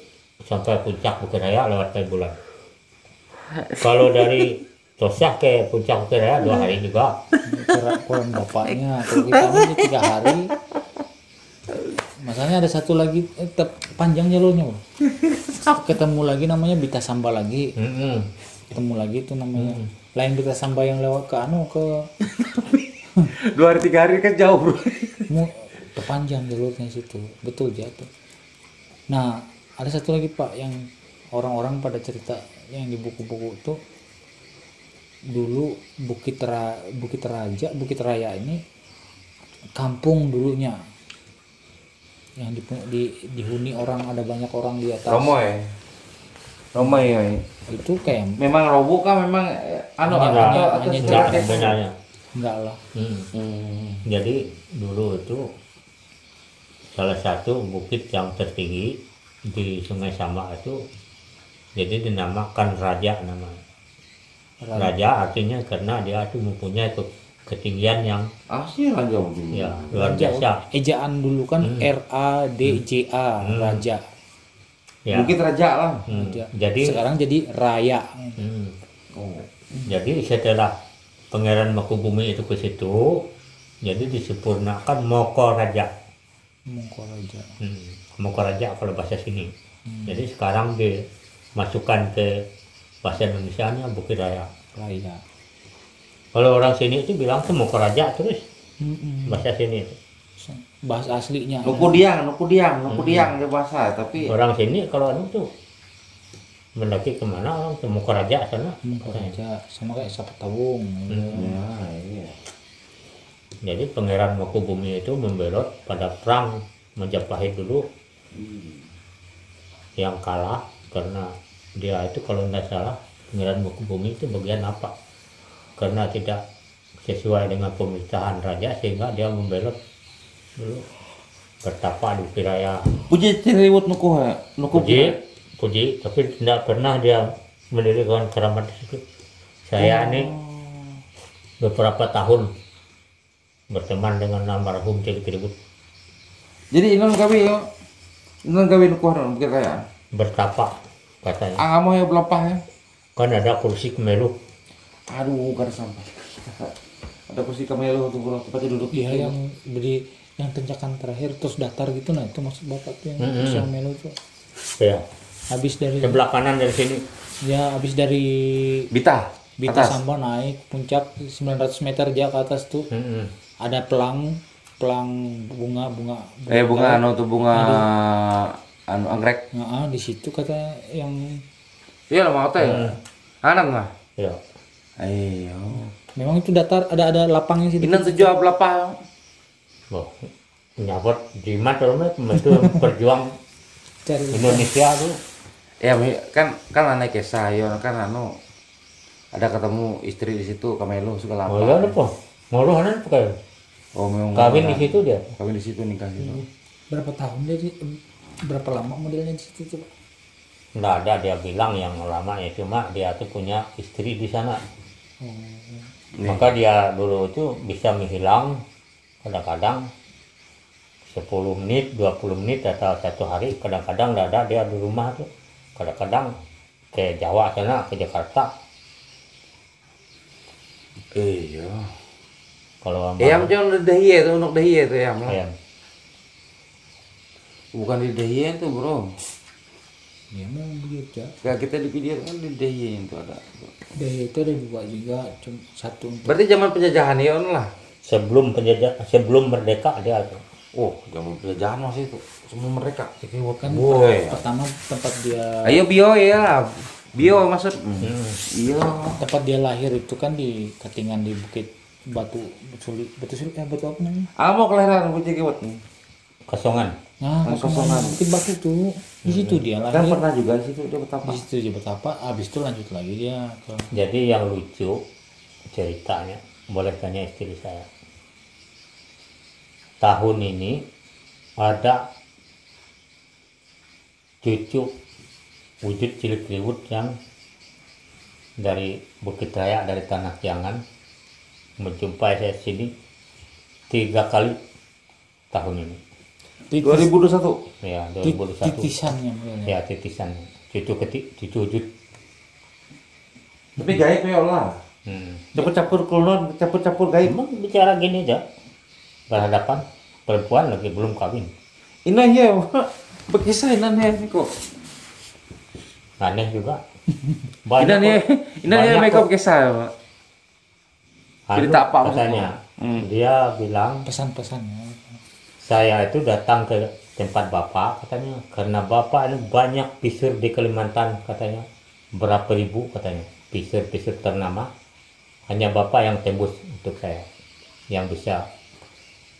sampai puncak Bukit Raya lewat Kai Bulan. Kalau dari Tosyah ke puncak Bukit Raya 2 hari juga. Kurang bapaknya, kalau kita ini 3 hari. Masalahnya ada satu lagi panjang jalurnya, Bro. Ketemu lagi namanya Bita Samba lagi. Ketemu lagi itu namanya. Lain Bita Samba yang lewat ke ke 2 hari 3 hari kan jauh bro. Terpanjang jalurnya situ. Betul jatuh. Nah, ada satu lagi Pak yang orang-orang pada cerita yang di buku-buku itu dulu Bukit Raya ini kampung dulunya yang dihuni orang, ada banyak orang di atas. Romo ya. Itu kayak Memang robo kan memang hanya Enggak sebenarnya. enggak lah. Jadi dulu itu salah satu bukit yang tertinggi di Sungai Samak itu, jadi dinamakan Raja namanya. Raja artinya karena dia itu mempunyai ketinggian yang asli raja mungkin. ya luar biasa. Ejaan dulu kan RADJA, Raja. Ya. Bukit Raja lah. Jadi Sekarang jadi Raya. jadi setelah Pangeran Mangkubumi itu ke situ, jadi disempurnakan Moko Raja. Moko Raja. Moko Raja kalau bahasa sini. Jadi sekarang dimasukkan ke bahasa Indonesianya Bukit Raya. Raya. Kalau orang sini itu bilang tuh Moko Raja terus bahasa sini itu. Bahasa aslinya. Nuku diang dia bahasa tapi Orang sini kalau anu tuh mendaki kemana orang ke Moko Raja sana. Moko Raja sama kayak Sapatawung. ya, iya. Jadi Pangeran Mangkubumi itu membelot pada perang Majapahit dulu, yang kalah karena dia itu kalau tidak salah Pangeran Mangkubumi itu bagian apa? Karena tidak sesuai dengan pemerintahan raja sehingga dia membelot dulu bertapa di Bukit Raya. Puji cerewet nuku Puji, tapi tidak pernah dia mendirikan keramat di situ. Saya ini beberapa tahun berteman dengan almarhum Celi Kiribut. Jadi inon kami nuku Bukit Raya. Bertapa katanya. Angamo ya belapah ya. Kan ada kursi Kemelu. Aduh, kada sampai. Ada kursi Kemelu tuh bro, tempatnya duduk. Iya yang beri yang tanjakan terakhir terus datar gitu, nah itu maksud bapak tuh yang kursi yang Melo itu. Ya. Habis dari Sebelah kanan dari sini. ya habis dari Bita Bita atas. Samba naik puncak 900 meter aja ke atas tuh. Ada pelang bunga Bunga anu anggrek. nah, di situ kata yang Iya lah mau ya. Anak mah. Ya. Ayo. memang itu datar, ada lapangnya sih. Inon tujuh belapah. Wah, nyabot jimat rumah itu berjuang Cari Indonesia tuh. Ya kan anak saya kan anu ada ketemu istri di situ Kamelo segala Oh iya apa? Ngoluhanan pakai. Oh memang Kawin di situ dia. kawin di situ nikah gitu. berapa tahun dia berapa lama modelnya di situ tuh Pak? Nggak ada, dia bilang yang lama ya, cuma dia tuh punya istri di sana. Maka dia dulu itu bisa menghilang kadang-kadang 10 menit, 20 menit atau 1 hari, kadang-kadang nggak ada dia di rumah tuh. Kadang-kadang ke Jawa sana, ke Jakarta. Iya. Kalau Ayam jangan di dahiye tuh, untuk dahiye tuh ayam lah. ayam. Bukan di dahiye tuh bro. Ya memang begitu ya. Kayak kita di video kan di dahiye itu ada. Dari itu ada 2 juga, cuma 1 untuk Berarti zaman penjajahan ya lah. Sebelum merdeka dia tuh. Oh zaman penjajahan masih itu semua mereka. kan Boy. pertama tempat dia Ayo bio ya. Bio maksud. Iya. tempat dia lahir itu kan di Katingan di Bukit Batu Sulit, batu apa namanya? Amo kelahiran Bukit Kiwat nih. Kosongan. Nah, Kosongan. Bukit Batu tuh di situ dia Kan lahir. pernah juga di situ dia betapa. Di situ dia betapa, habis itu lanjut lagi dia ke Jadi yang lucu ceritanya, boleh tanya istri saya. Tahun ini ada cucu wujud cilik riwut yang dari Bukit Raya, dari Tanah Kiangan, menjumpai saya sini 3 kali tahun ini. 2021. Ya, 2021. titisannya mungkin ya. Ya, titisan. Cucu wujud. Tapi gaib ya Allah. Campur-campur kulon, campur-campur gaib. Emang bicara gini aja, berhadapan perempuan lagi belum kawin. Inah ya, berkisah inah ya kok. Aneh juga. Inah ya, inah ya mereka kok. berkisah ya, Pak. Anu, Cerita apa katanya? Dia bilang Pesan-pesannya. saya itu datang ke tempat bapak katanya karena bapak ini banyak pisir di Kalimantan katanya, berapa ribu katanya pisir ternama, hanya bapak yang tembus untuk saya, yang bisa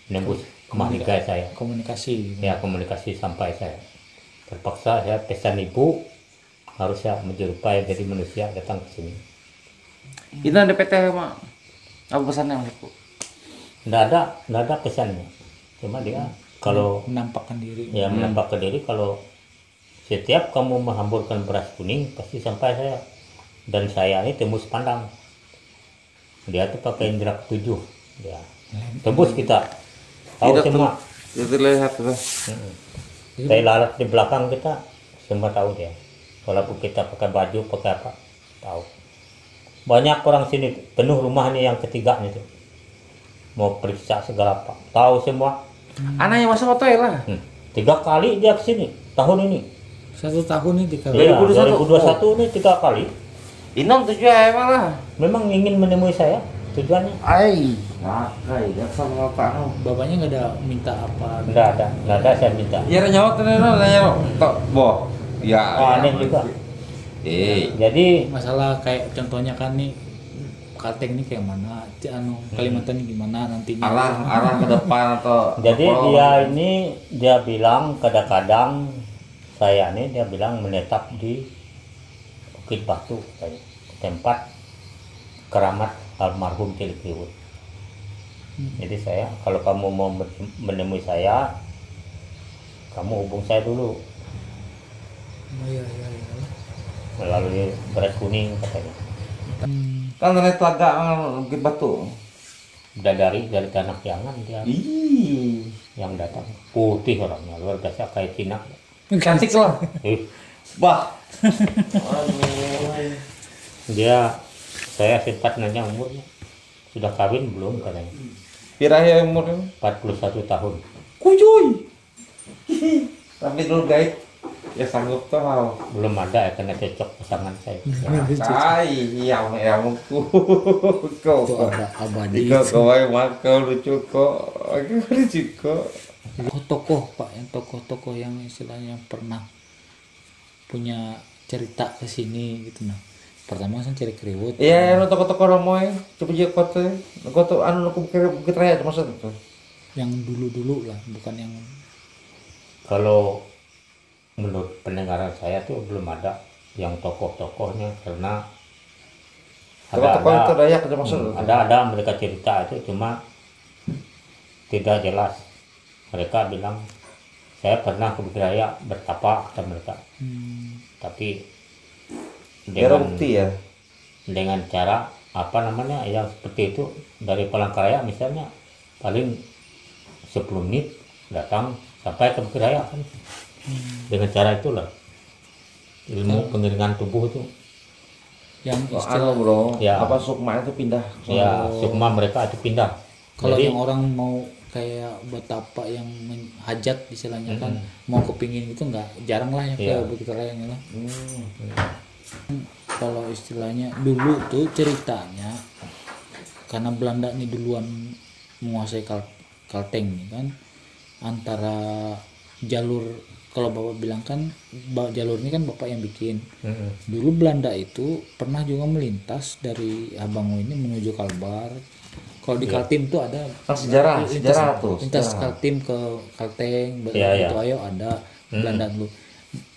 menembus kemahligai saya. Komunikasi. Ya, komunikasi sampai saya terpaksa saya pesan ibu harus saya menyerupai jadi manusia datang ke sini. Inah DPT mak. Apa pesannya Mas? Nggak ada pesannya, cuma dia kalau Menampakkan diri. ya menampakkan diri kalau setiap kamu menghamburkan beras kuning pasti sampai saya, dan saya ini tembus pandang, dia tuh pakai indera ketujuh, ya tembus kita tahu Tidak semua. Ya terlihat tuh. Saya lalat di belakang kita semua tahu dia, walaupun kita pakai baju pakai apa tahu. Banyak orang sini penuh rumah nih yang ketiganya tuh mau periksa segala apa tahu semua. Anaknya masuk hotel lah. 3 kali dia kesini tahun ini. 1 tahun ini dikawin. Ya, 2021. 2021 ini 3 kali. Inong tujuan malah. Memang ingin menemui saya tujuannya. Ai, nakai, dak sama bapak no. Bapaknya nggak ada minta apa. Nggak ada saya minta. Ya nyawa tenan nanya tok boh. Ya. Aneh juga. Jadi Masalah kayak contohnya kan nih Kalteng ini kayak mana, Kalimantan ini gimana nantinya. Arah ke depan atau jadi dia bilang kadang-kadang saya nih dia bilang menetap di Bukit Batu katanya, tempat keramat almarhum Cilik Riwut. Jadi saya kalau kamu mau menemui saya, kamu hubung saya dulu Iya. melalui beras kuning katanya. kan nenek telaga Bukit Batu. Dari Tanah Kiangan dia yang datang, putih orangnya luar biasa kayak Cina. Cantik lah. Bah. Saya sempat nanya umurnya, sudah kawin belum katanya. Pirah ya umur 41 tahun. kucuy. Tapi dulu guys, ya sanggup tuh mau. Belum ada ya karena cocok pasangan saya. Ai, ya muku. Itu Kok. ada abadi. Iko kawai makau lucu kok. Lucu kok. Tokoh Pak, yang tokoh-tokoh yang istilahnya pernah punya cerita ke sini gitu nah. Pertama kan Cilik Riwut. Iya, no toko-toko romoy, coba je kota. Kota anu aku Bukit Raya maksud itu. Yang dulu-dulu lah, bukan yang Kalau menurut pendengaran saya tuh belum ada yang tokoh-tokohnya karena Toko-toko itu Dayak aja maksud. ada mereka cerita itu cuma tidak jelas. Mereka bilang saya pernah ke Bukit Raya bertapa kata mereka. Tapi Ada bukti ya. dengan cara apa namanya yang seperti itu dari Palangkaraya misalnya paling 10 menit datang sampai ke Bukit Raya kan. Dengan cara itulah ilmu pengiringan tubuh itu yang Anu istilah bro, Ya. apa Sukma itu pindah. ya sukma mereka itu pindah. kalau Jadi yang orang mau kayak betapa yang hajat istilahnya kan mau kepingin itu nggak jarang lah yang Iya. ke Bukit Raya lah. Kalau istilahnya dulu tuh ceritanya karena Belanda nih duluan menguasai Kalteng nih kan, antara jalur kalau bapak bilang kan jalur ini kan bapak yang bikin. Dulu Belanda itu pernah juga melintas dari Abango ini menuju Kalbar, Kalau di Kaltim tuh ada Kan sejarah tuh. lintas sejarah. Kaltim ke Kalteng, Iya, itu ayo ada Belanda dulu.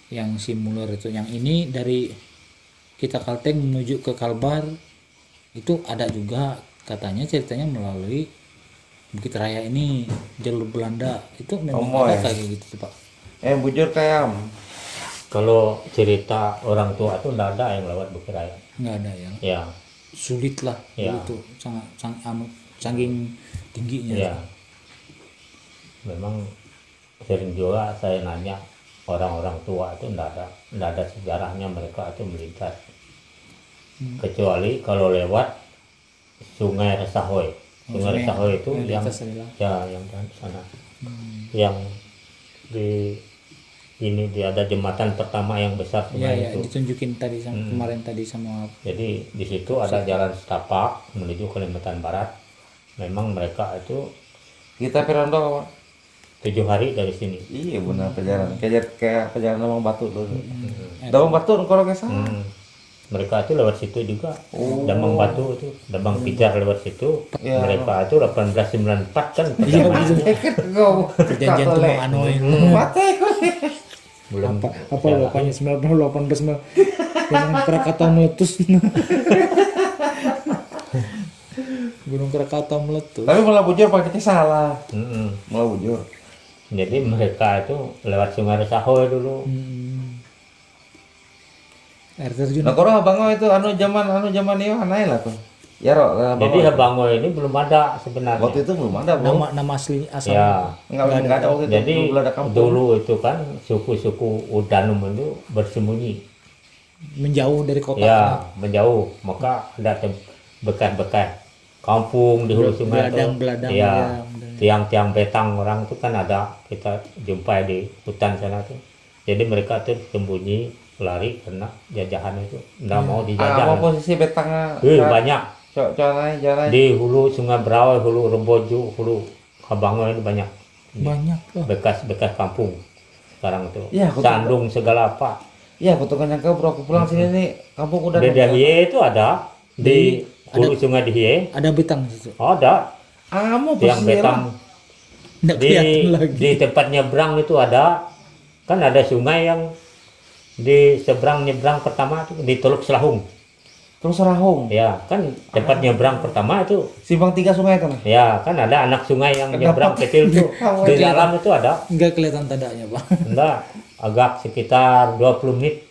Yang simuler itu, yang ini dari kita Kalteng menuju ke Kalbar itu ada juga, katanya ceritanya melalui Bukit Raya ini jalur Belanda itu memang Omoy. ada kayak gitu tuh, Pak. Bujur kayak Kalau cerita orang tua tuh nggak ada yang lewat Bukit Raya. Nggak ada ya. Ya, Sulit lah Ya. itu saking tingginya. ya. Memang sering juga saya nanya orang-orang tua itu nggak ada sejarahnya mereka itu melintas. Kecuali kalau lewat Sungai Resahoy. Sungai Resahoy itu yang di yang atas tadi lah. ya yang di sana. Yang di ini dia ada jembatan pertama yang besar Iya, sungai ya, itu. ditunjukin tadi kemarin tadi sama Jadi di situ ada jalan setapak menuju Kalimantan Barat. Memang mereka itu kita Pirondo. 7 hari dari sini. Iya benar perjalanan. Kayak perjalanan Damang Batu dulu. Damang Batu kalau nggak salah. Mereka itu lewat situ juga. Damang Batu itu, Damang Pijar lewat situ. Ya. Mereka itu 1894 kan. Iya, Kau perjanjian Tumang Anoy. mati kau. Belum Apa bapaknya 1918 yang Krakatau meletus. Gunung Krakatau meletus. Tapi malah bujur paketnya salah. Mm-mm. Malah bujur. Jadi mereka itu lewat Sungai Resahoy dulu. Air terjun. Nah kalau abang itu zaman itu aneh lah tuh. Ya roh. Jadi Habangoy ini belum ada sebenarnya. waktu itu belum ada bro. Nama asli asal. Ya. Nggak ada waktu itu. Jadi belum ada kampung. dulu itu kan suku-suku Udanum itu bersembunyi. Menjauh dari kota. Ya, menjauh. Maka ada bekas-bekas kampung di hulu sungai itu. Beladang, Ya, ya. tiang-tiang betang orang itu kan ada, kita jumpai di hutan sana tuh. Jadi mereka tuh sembunyi, lari karena jajahan itu nggak mau Apa dijajah. posisi betangnya? Banyak Jalan. di hulu Sungai Berawai, hulu Remboju, hulu Habangoy ini banyak Banyak loh. bekas-bekas kampung sekarang tuh. Iya, aku Sandung segala apa. Iya, aku tuh kan nyangka bro, aku pulang sini nih kampung udah. Di Dahie itu ada di hulu Sungai Dahie. Ada betang di situ. Ada Kamu yang posisi betang Nggak di kelihatan lagi. di tempat nyebrang itu ada, kan ada sungai yang di seberang nyebrang pertama itu di Teluk Selahung. terus Rahung. Ya, kan tempat nyebrang pertama itu Simpang 3 sungai kan. ya kan ada anak sungai yang Kenapa? nyebrang kecil tuh. Di dalam itu ada. Nggak kelihatan tandanya, Pak. Enggak, agak sekitar 20 menit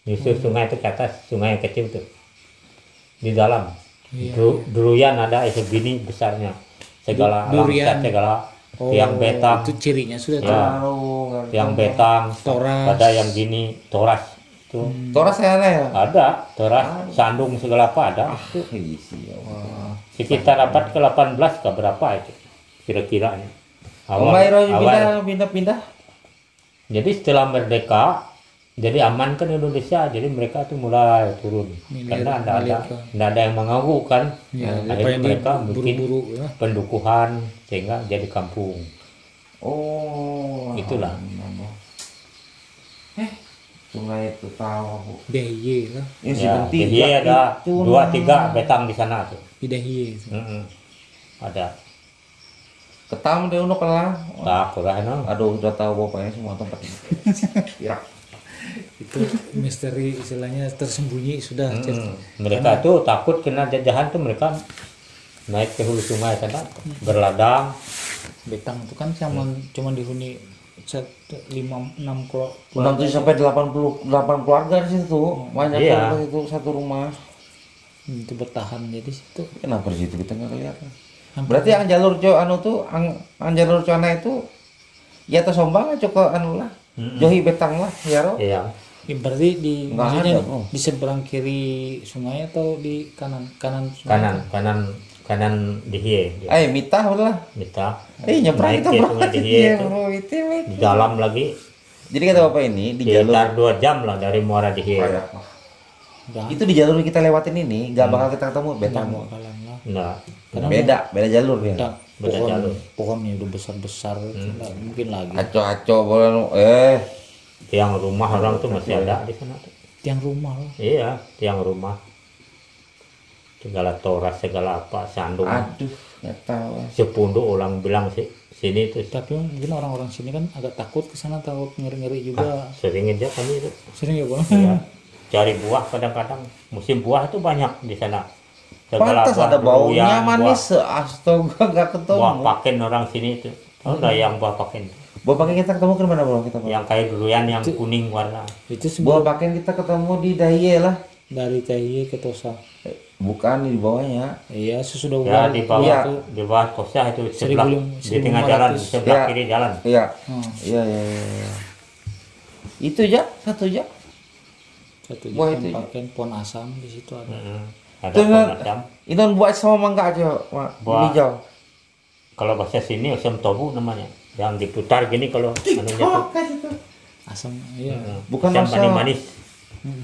nyusur sungai itu ke atas, sungai yang kecil tuh di dalam. Durian ada segini besarnya, segala Durian. langsat, segala yang betang, Itu cirinya sudah Ya. tahu. yang betang, Toras. ada yang gini toras tuh, Toras saya aneh ya. ada toras, sandung segala apa ada. Isi ya. Sekitar abad ke-18 ke berapa itu kira-kiranya. Awal. Pindah. Jadi setelah merdeka, jadi aman kan Indonesia, jadi mereka tuh mulai turun karena nggak ada yang mengaku kan. Ya, Akhirnya mereka bikin buru-buru ya. pendukuhan sehingga jadi kampung. Oh. Itulah. Sungai itu tahu. DIY lah. Ini Ya, penting. jadi ada 2-3 betang di sana tuh. Di DIY itu. Ada. Ketam deh untuk lah. Tak kurang no. Aduh, udah tahu bapaknya semua tempat ini. Ya. Itu misteri istilahnya tersembunyi sudah. Mereka tuh takut kena jajahan tuh, mereka naik ke hulu sungai sana berladang. Betang itu kan cuma dihuni 5-6 7 sampai 88 keluarga di situ. Banyak Iya. keluarga itu satu rumah. itu bertahan jadi situ. Kenapa di situ kita nggak kelihatan? Berarti yang jalur anu tuh, ang jalur Cona itu ya atas Sombang cukup anu lah. Johi betang lah, ya roh. Iya. Ya, berarti di Nggak maksudnya ada, oh. di seberang kiri sungai atau di kanan sungai? Kanan di Hie. Mitah udah lah. Kita Nyebrang naik kita ke berangkat sungai di di Hie itu itu. di dalam lagi. Jadi kata bapak ini di jalur Sekitar 2 jam lah dari Muara di Hie. itu di jalur kita lewatin ini nggak bakal kita ketemu betang. Bakalan lah. Nah, Beda jalur ya. Ada Beda jalur. pohonnya udah besar-besar, nggak mungkin lagi. Aco boleh tiang rumah orang tuh masih ada di sana tuh. Tiang rumah lah. Iya, tiang rumah. segala toras, segala apa, sandung. Aduh, nggak tahu. Sepundu orang bilang sini itu Tapi mungkin orang-orang sini kan agak takut ke sana, takut ngeri-ngeri juga. sering aja kami itu. Sering ya bang? Ya, cari buah kadang-kadang musim buah itu banyak di sana. Segala Pantas buah ada baunya durian, manis, astaga nggak ketemu. buah paken orang sini itu. Tahu nggak yang buah paken? Buah pakai kita ketemu ke mana bro kita? Bro? Yang kayak durian yang kuning warna. Itu Buah sebelum pakai kita ketemu di Daye lah. dari Tahiye ke Tosa. Bukan di bawahnya. Iya, sesudah Ya di bawah Iya. di bawah Tosya itu sebelah di 1.500. tengah jalan, sebelah Ya. kiri jalan. Iya. Hmm. Iya, iya, iya. Itu aja, satu aja. Satu Wah, pohon itu- paken, pohon asam di situ ada. Ada Itu pohon macam. itu buat sama mangga aja, Mak. Buah. Hijau. Kalau bahasa sini asam tobu namanya. Yang diputar gini kalau anunya tuh. Asam, iya. Bukan Asam asam. manis.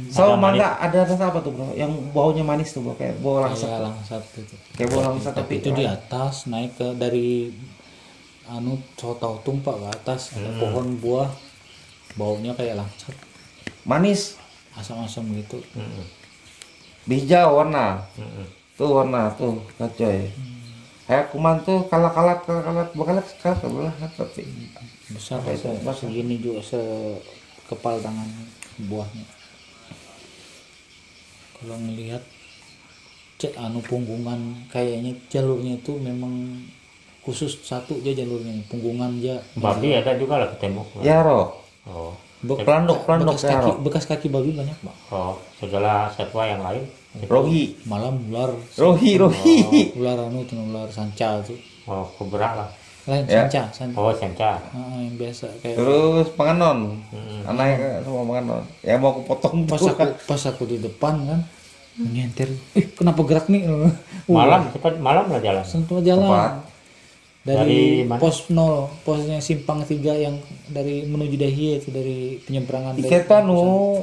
Sama Ada mangga ada rasa apa tuh, Bro? Yang baunya manis tuh, Bro, kayak bau langsat. Kayak langsat gitu. Kayak bau langsat tapi Itu di atas naik ke dari anu Sotau Tumpak ke atas ada pohon buah baunya kayak langsat, manis. asam-asam gitu. Hijau warna. Mm-mm. Tuh warna tuh, kacoy. Kayak kuman tuh kalat belah tapi Besar, Apa itu? segini juga sekepal tangan buahnya. Kalau ngelihat cek anu punggungan kayaknya jalurnya itu memang khusus satu aja jalurnya, punggungan aja. Babi ada juga lah ketemu. ya Ro. Oh. Pelanduk bekas ya kaki, Ro. bekas kaki babi banyak Pak. Oh, segala satwa yang lain. Rohi. Malam ular, Rohi. ular anu tuh ular sanca tuh. Oh, kobra lah. Lain Ya. sanca. Oh, senca. Yang biasa kayak Terus penganon. Mm-mm. Anaknya semua penganon. Ya mau aku potong pas aku di depan kan nyentir, kenapa gerak nih? Malam, cepat malam lah jalan. Sentuh jalan. Tepat. Dari Dari mana? pos 0, posnya simpang 3 yang dari menuju Dahiye itu dari penyeberangan dari Kita nu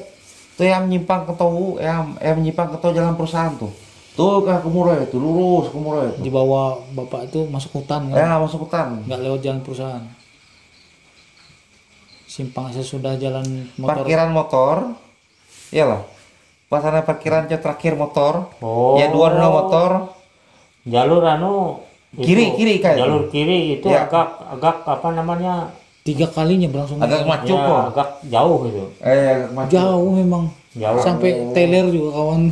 tuh yang menyimpang ke tahu, yang menyimpang ke tahu jalan perusahaan tuh. Tuh ke Kumuroy itu lurus Kumuroy di itu. bawah bapak itu masuk hutan kan, Ya masuk hutan. nggak lewat jalan perusahaan. Simpang sesudah jalan motor. Parkiran motor. Iyalah. Pas ada parkiran terakhir motor. Oh. Ya dua motor. Jalur anu Kiri, kiri, kayak jalur kiri itu Ya. agak apa namanya? 3 kali nyebrang sungai. Agak macu Ya, kok. agak jauh itu. Agak macu. Jauh memang. Jauh. Sampai teler juga kawan.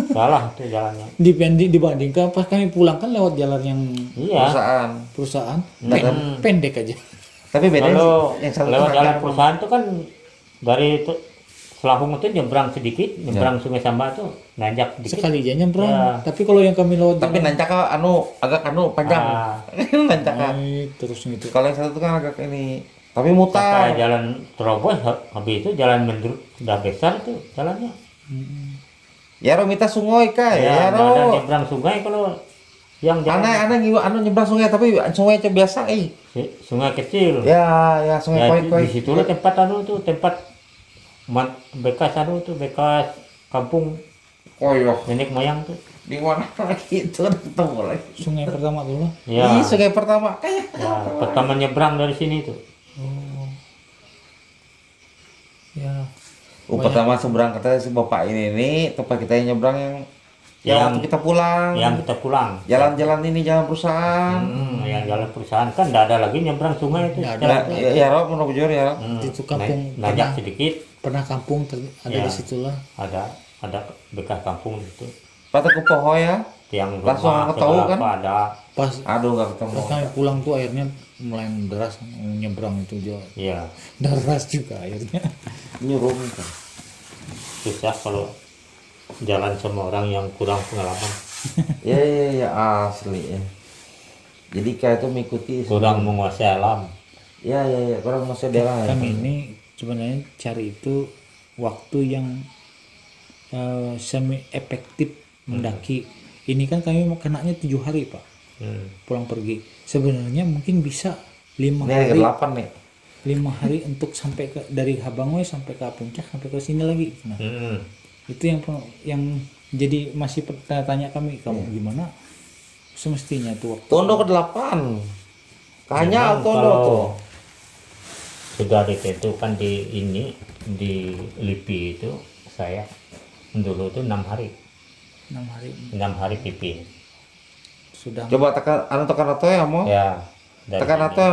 Salah tuh jalannya. Dibandingkan pas kami pulang kan lewat jalan yang Iya. Perusahaan. perusahaan, pendek aja. Tapi beda Kalau yang satu lewat tuh jalan agak- perusahaan itu kan dari itu Selahung itu nyebrang sedikit, nyebrang Sungai Samba tuh nanjak sedikit. Sekali aja nyebrang. Ya. Tapi kalau yang kami lewat Tapi jalan nancak agak panjang. Ah. Nancak. naik terus gitu. Kalau yang satu tuh kan agak ini. Tapi Sampai mutar. jalan terobos, habis itu jalan menduruk udah besar itu jalannya. Ya Ro minta sungai kai. Ya, Ya nggak ada Ro. nyebrang sungai kalau yang jalan Anak nyebrang sungai tapi sungai itu biasa sungai kecil. Ya sungai Ya, koi-koi. di situ lah tempat anu tuh tempat bekas anu tuh bekas kampung Koyoh. nenek moyang tuh. Di mana lagi itu ketemu lagi. Sungai pertama dulu. Ya, Ih, sungai pertama kayak. ya pertama nyebrang dari sini tuh. Ya. Pertama seberang kata si bapak ini tempat kita yang nyebrang yang waktu kita pulang. Yang kita pulang. Jalan-jalan ini jalan perusahaan. Yang jalan perusahaan kan nggak ada lagi nyebrang sungai itu. Nggak Sekarang. Ya Ro mau bujur ya. Itu kampung Nanjak sedikit pernah kampung ada Ya. di situlah. ada bekas kampung di situ. Patah ke poho ya. Tiang Langsung rumah aku tahu segala kan? apa ada. Pas Aduh nggak ketemu. pas kami pulang tuh airnya mulai deras, nyebrang itu juga Iya, deras juga airnya. Nyuruh kan. susah kalau jalan sama orang yang kurang pengalaman, Ya asli ya. Jadi kayak itu mengikuti. kurang menguasai alam. Ya kurang masuk daerah ya. Kami ini sebenarnya cari itu waktu yang semi efektif mendaki. Ini kan kami mau kenanya 7 hari Pak, pulang pergi. Sebenarnya mungkin bisa 5 Ini hari hari, ke-8 nih. 5 hari untuk sampai ke dari Habangwe sampai ke puncak sampai ke sini lagi. Nah, itu yang jadi masih tanya kami, kamu gimana semestinya tuh waktu Tondo ke-8. Kanya Memang Tondo kalau tuh. sudah ditentukan di LIPI itu saya dulu tuh 6 hari. 6 hari 6 hari pipi. sudah Coba tekan atau ya mau? Ya. Dari Tekan sini. atau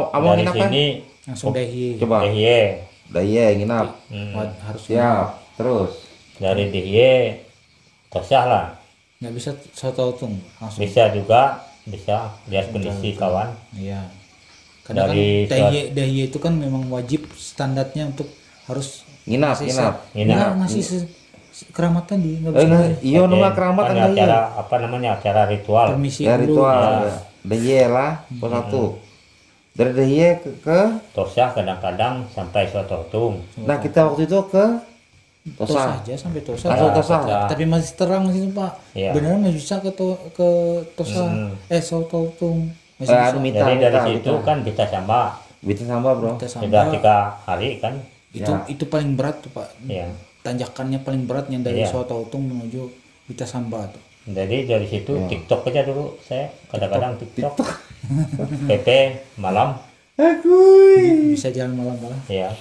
amo Dari nginap ya? sini langsung DIY. Coba. DIY. Dah iya nginap. Harus Siap. Terus. Dari DIY tosah lah. nggak bisa satu langsung. Bisa juga, bisa lihat kondisi kawan. Iya. Karena Dari kan DIY itu kan memang wajib standarnya untuk harus Nginap. Nggak, ngasih keramat tadi nggak bisa Iya Oke, nama keramat kan kan iya. acara apa namanya acara ritual. permisi Ya dulu. ritual. Ya. Dah iya lah. Pos 1. Dari dah iya ke Tosah kadang-kadang sampai suatu tung. nah kita waktu itu ke Tos Tosah. aja sampai Tosa. Langsung Tosah. Tapi masih terang sih Pak. Iya. Beneran nggak bisa ke Tosa. Sototung masih bisa. Anu minta. Jadi dari situ kan kita sama Bisa sama bro. Kita sudah sambal. 3 hari kan. Itu paling berat tuh Pak. Ya. Tanjakannya paling berat yang dari Iya. Sototung menuju Bita Samba tuh. Jadi dari situ TikTok aja dulu saya kadang-kadang TikTok. PP malam. Bisa jalan malam-malam. Ya.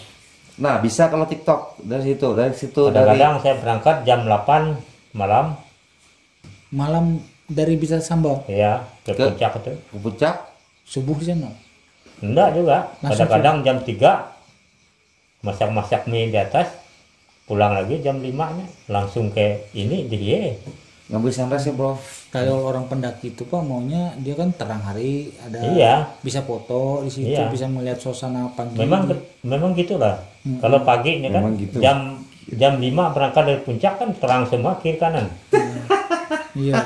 Nah bisa kalau TikTok dari situ dari Kadang-kadang saya berangkat jam 8 malam. Malam dari Bita Samba Ya, ke Ke- puncak itu. ke puncak. subuh di sana. Enggak juga. Langsung Kadang-kadang jam 3 masak-masak mie di atas. Pulang lagi jam 5-nya langsung ke ini dia. Ngambil sunrise ya bro. Kalau orang pendaki itu Pak maunya dia kan terang hari ada Iya. bisa foto di situ Iya. bisa melihat suasana pagi. Memang gitulah. Kalau pagi ini kan Memang gitu. jam 5 berangkat dari puncak kan terang semua kiri kanan. Iya.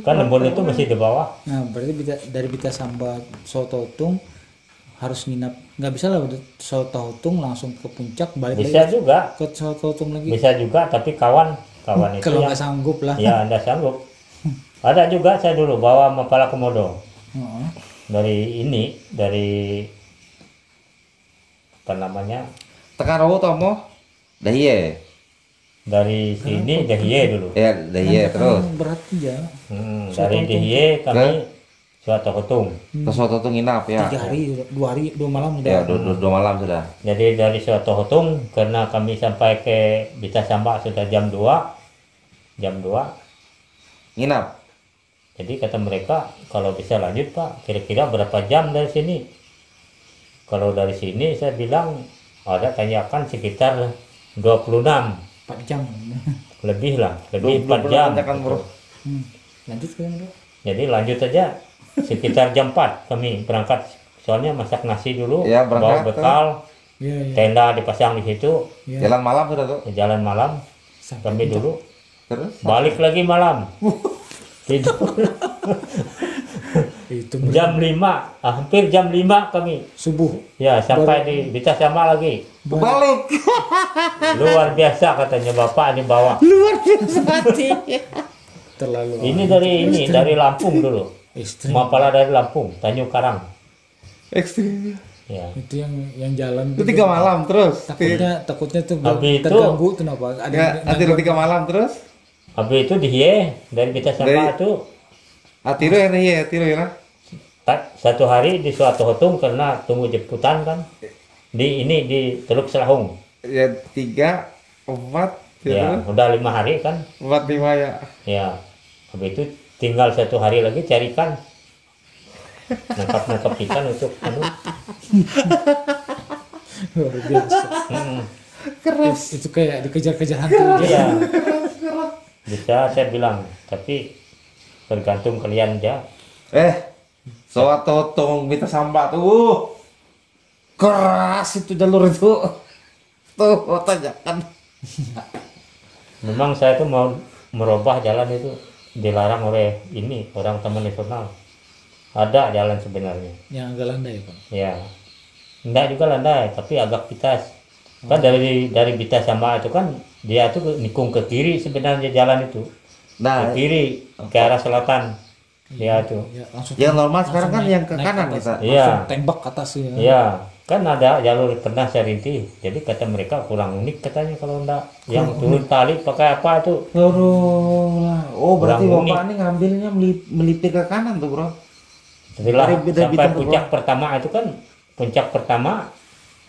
Kan embun itu masih di bawah. Nah, berarti dari Bita Samba Sototung harus nginap. Nggak bisa lah udah Sototung langsung ke puncak balik Bisa lagi juga, ke Sototung lagi. bisa juga tapi kawan itu Kalau yang nggak sanggup lah. ya Anda sanggup. Ada juga saya dulu bawa Mapala Komodo Heeh. dari apa namanya Tekan rawo tomo. Dah iya. dari sini Dahye dulu. Ya dah iya terus. Berat aja. Dari Dahye kami suatu ketung. Ke Soto tuh nginap ya. 3 hari, 2 hari, 2 malam Ya udah. dua malam sudah. Jadi dari suatu ketung karena kami sampai ke Bita Samba sudah jam 2. Nginap. Jadi kata mereka kalau bisa lanjut Pak, kira-kira berapa jam dari sini? Kalau dari sini saya bilang ada tanyakan sekitar 26 4 jam. lebih lah, lebih 4 jam. Tanyakan, bro. Lanjut ke Bro. Jadi lanjut aja sekitar jam 4 kami berangkat. Soalnya masak nasi dulu, Ya, bawa berangkat bekal, Iya, iya. tenda dipasang di situ, Iya. Jalan malam sudah tuh. jalan malam Sampai kami dulu, Terus. balik lagi malam. Tidur itu jam 5, hampir jam 5 kami. subuh. Ya, sampai di Bita Samba lagi. Balik. Luar biasa katanya Bapak ini bawa. Luar biasa mati. Terlalu Ini dari Lampung dulu. ekstrim. Mapala dari Lampung, Tanjung Karang. Ekstrim. Ya. Itu yang jalan Itu 3 malam terus. takutnya tuh Habis itu- terganggu tuh kenapa ada Ya, nanti 3 malam terus. Habis itu dari Bita Samba itu Atiru ya nih ya, atiru ya. satu hari di suatu hotung karena tunggu jemputan kan di Teluk Selahung. Ya 3, 4, Ya, udah 5 hari kan. 4, 5 ya. Ya, habis itu tinggal 1 hari lagi carikan nangkap ikan untuk luar biasa. Keras. Itu kayak dikejar-kejar hantu aja. Iya. Bisa saya bilang, tapi tergantung kalian aja. Soto tong Bita Samba tuh. Keras itu jalur itu. Tuh, tanyakan. Memang saya tuh mau merubah jalan itu dilarang oleh orang Taman Nasional. Ada jalan sebenarnya. Yang agak landai Pak. Ya, enggak juga landai, tapi agak pitas. Kan dari Bita Samba itu kan dia tuh nikung ke kiri sebenarnya jalan itu. Nah, Ke kiri, ke arah selatan. Dia tuh. Ya, langsung yang normal sekarang kan naik- yang ke naik kanan atas. kita. Iya. Langsung tembak ke atas ya. Iya, kan ada jalur pernah saya rintih. Jadi kata mereka kurang unik katanya kalau enggak. Yang turun tali pakai apa itu? Aduh lah. Oh, berarti Kurang Bapak ini ngambilnya melipir ke kanan tuh, Bro. Setelah Dari Bita sampai tuh, puncak pertama itu kan puncak pertama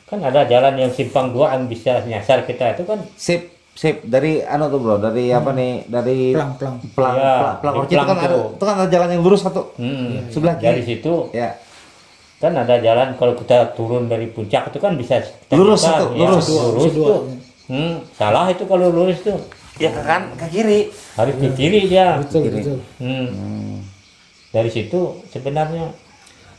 kan ada jalan yang simpang 2 yang bisa nyasar kita itu kan Sip. Sip, dari anu tuh bro, dari apa nih? Dari Plang. Ya, pelang di Orci itu kan Plang ada, tuh. itu kan ada jalan yang lurus satu. Sebelah Dari kiri. situ Ya. kan ada jalan kalau kita turun dari puncak itu kan bisa Lurus terpisah, satu, ya, lurus. lurus Dua. tuh. Salah itu kalau lurus tuh Ya ke kiri. harus ke kiri dia. Betul. Dari situ sebenarnya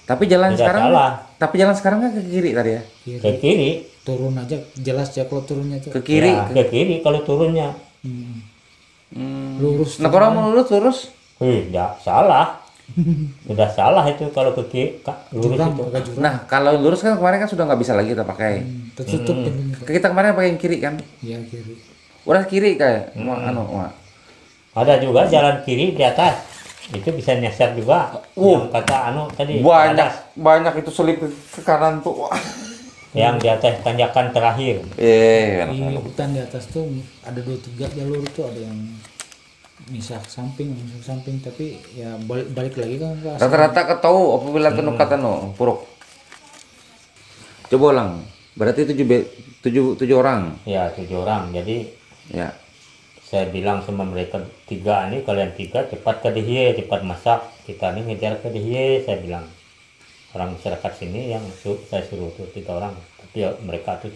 Tapi jalan tidak sekarang salah. Tapi jalan sekarang kan ke kiri tadi ya. Ke kiri. Turun aja jelas ya kalau turunnya itu. Ke kiri. Ya, ke kiri kalau turunnya. Lurus. Nah, kalau mau lurus. Tidak salah. Sudah salah itu kalau ke kiri, lurus Jurang, itu. agak jurang. Nah, kalau lurus kan kemarin kan sudah nggak bisa lagi kita pakai. Tertutup pintunya. Kita kemarin pakai yang kiri kan. Iya kiri. Udah kiri kayak Mak. Ada juga jalan kiri di atas. Itu bisa nyasar juga. Yang kata tadi. ke atas. Banyak itu selip ke kanan tuh. Wah. Yang di atas tanjakan terakhir. Di hutan di atas tuh ada 2-3 jalur tuh, ada yang misah samping, tapi ya balik lagi kan ke asal. Rata-rata ketau apabila kena kata puruk. Coba ulang. Berarti 7 orang. Ya 7 orang. Jadi Ya. saya bilang sama mereka 3 ini, kalian 3 cepat ke Dihye, cepat masak. Kita ini ngejar ke Dihye, saya bilang. Orang masyarakat sini yang saya suruh tuh 3 orang. Tapi ya, mereka tuh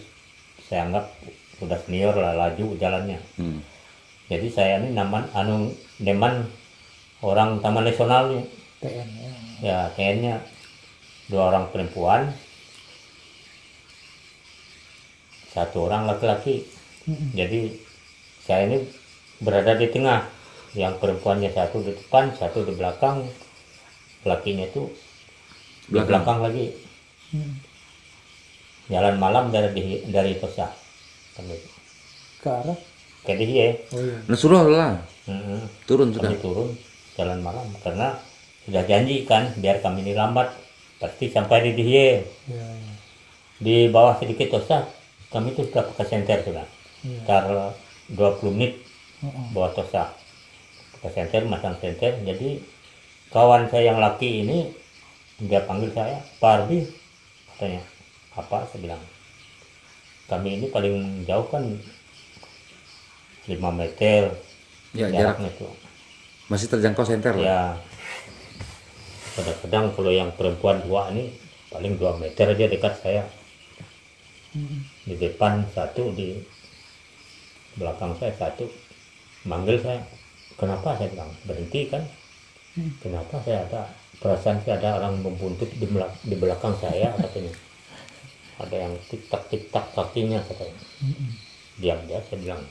saya anggap sudah senior lah, laju jalannya. Jadi saya ini neman orang Taman Nasional nih. TN Ya TN-nya 2 orang perempuan, 1 orang laki-laki. Jadi saya ini berada di tengah. Yang perempuannya 1 di depan, 1 di belakang, lakinya itu di belakang lagi. Jalan malam dari Tosa ke arah. ke Dihye. Oh iya. Nah, suruh lah. Turun sudah. Kami turun jalan malam karena sudah janji kan biar kami ini lambat pasti sampai di Dihye. Iya. Di bawah sedikit Tosa kami tuh sudah pakai senter sudah. Sekitar 20 menit bawah Tosa pakai senter, masang senter. Jadi kawan saya yang laki ini dia panggil saya Pak Arbi, katanya apa, saya bilang kami ini paling jauh kan 5 meter Ya, jaraknya tuh. Masih terjangkau senter lah. Ya kadang-kadang kalau yang perempuan 2 ini paling 2 meter aja dekat saya. Di depan 1, di belakang saya 1. Manggil saya, kenapa, saya bilang berhenti kan. Kenapa, saya ada perasaan saya ada orang membuntut di belakang saya, katanya. Ada yang tik-tak kakinya, katanya. Diam dia, saya bilang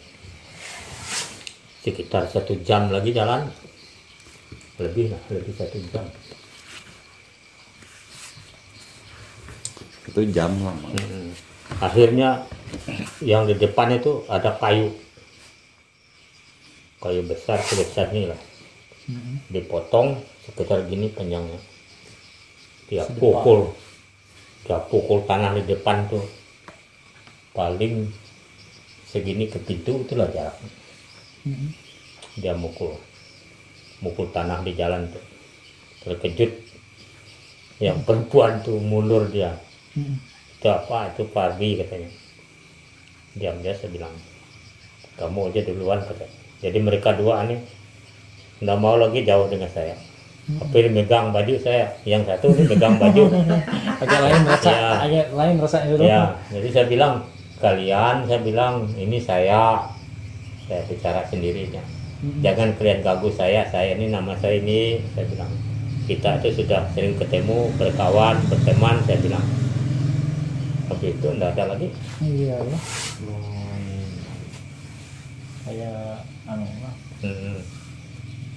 sekitar 1 jam lagi jalan, lebih 1 jam. Itu jam lama. Akhirnya yang di depan itu ada kayu besar sebesar ini lah, dipotong sekitar gini panjangnya. Dia pukul tanah di depan tuh paling segini ke pintu, itulah jaraknya. Dia mukul tanah di jalan tuh. Terkejut yang perempuan tuh, mundur dia. Itu apa, itu Pak Arbi, katanya. Diam dia, saya bilang kamu aja duluan, katanya. Jadi mereka 2 nih nggak mau lagi jauh dengan saya. Tapi megang baju saya, yang 1 ini megang baju. Agak lain rasa, Ya. agak lain rasanya dulu. Ya, jadi saya bilang kalian, saya bilang ini saya bicara sendirinya. Jangan kalian ganggu saya ini nama saya ini, saya bilang. Kita itu sudah sering ketemu, berkawan, berteman, saya bilang. Tapi itu enggak ada lagi. Iya ya. Kayak lah.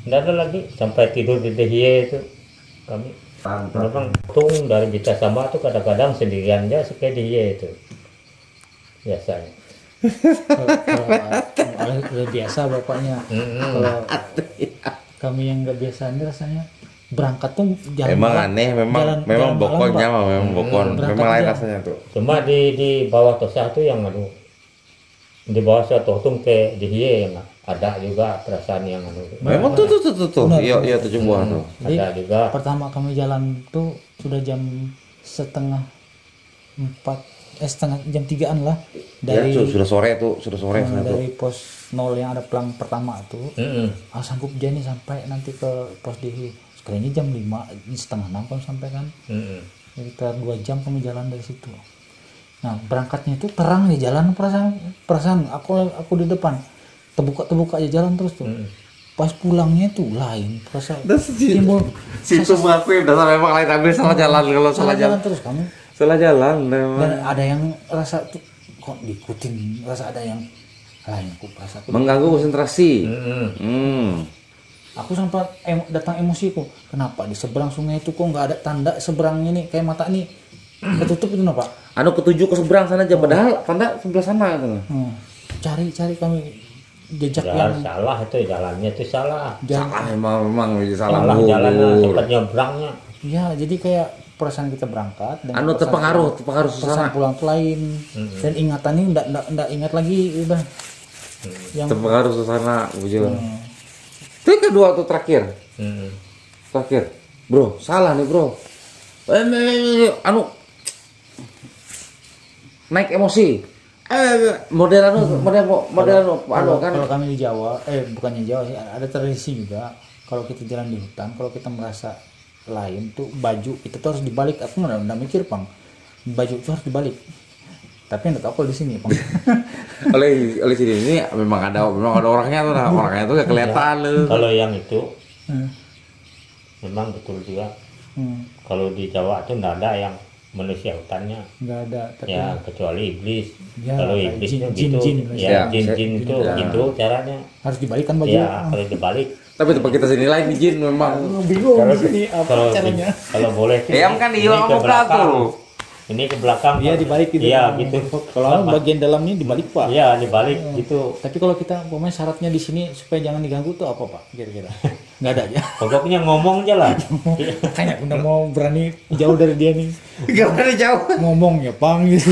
Enggak ada lagi sampai tidur di Dihye itu kami. Memang tung dari Bita Samba tuh kadang-kadang sendirian aja ke Dihye itu. Biasanya. Kalau udah biasa bapaknya. Kalau kami yang nggak biasa ini rasanya berangkat tuh jalan. Memang malam. aneh, memang jalan bokonnya malam, Pak. memang bokon. Berangkat Memang lain aja. rasanya tuh. Cuma di bawah Tosa tuh yang di bawah suatu tung ke Dihye yang ada juga perasaan yang Memang tuh. Benar, Iya 7 buah tuh. Jadi, ada juga. pertama kami jalan tuh sudah jam 3:30, 4 setengah jam 3-an lah Ya, dari sudah sore tuh, sudah sore sana tuh. dari pos 0 yang ada pelang pertama tuh. Sanggup dia nih sampai nanti ke pos di sekalinya jam 5, setengah 6 kami sampai kan. Sekitar 2 jam kami jalan dari situ. Nah berangkatnya itu terang ya jalan, perasaan aku di depan terbuka aja jalan terus tuh. Pas pulangnya tuh lain perasaan timbul Situ mengakui dasar memang lain, ambil salah jalan kalau salah jalan. terus kamu. Salah jalan memang. Dan ada yang rasa tuh kok diikutin, rasa ada yang lain aku rasa tuh. Mengganggu konsentrasi. Aku sempat datang emosiku. Kenapa di seberang sungai itu kok nggak ada tanda seberang ini kayak mata ini ketutup itu Pak? Anu ketujuh ke seberang sana aja, padahal tanda sebelah sana gitu. Cari kami jejak Jalan yang salah itu, jalannya itu salah. Salah memang salah Salah jalannya, lur. tempat nyebrangnya. ya jadi kayak perasaan kita berangkat dan Anu terpengaruh perasaan susana. pulang tuh lain dan ingatannya ndak ingat lagi udah yang Terpengaruh susana, bujur. Itu yang kedua tuh terakhir. Terakhir. Bro, salah nih, Bro. Anu naik emosi. Model kan. kalau kami di Jawa bukannya Jawa sih ada tradisi juga kalau kita jalan di hutan kalau kita merasa lain tuh baju kita tuh harus dibalik. Aku nggak mikir Pang, baju itu harus dibalik, tapi nggak tahu kalau di sini Pang. oleh sini ini memang ada orangnya tuh, nah, orangnya tuh gak kelihatan loh. Kalau yang itu memang betul juga. Kalau di Jawa tuh nggak ada yang manusia hutannya, Nggak ada, tapi ya kecuali iblis. Ya, Kalau kayak iblisnya jin- gitu, jin- ya jin. jin itu gitu caranya. harus dibalikkan baju. Ya harus dibalik. Tapi tempat kita sini lain izin memang. Bingung Kalau di sini apa kalau caranya. kalau boleh sih, Ya, kan ini iya, ke mau belakang. tuh. Ini ke belakang. Iya dibalik gitu. Iya gitu. Kalau bagian dalamnya dibalik Pak. Iya dibalik gitu. Tapi kalau kita pokoknya syaratnya di sini supaya jangan diganggu tuh apa Pak? Kira-kira? Nggak ada aja. Pokoknya ngomong aja lah. Kayak udah mau berani jauh dari dia nih. Gak pernah jauh. Ngomong ya Pang gitu.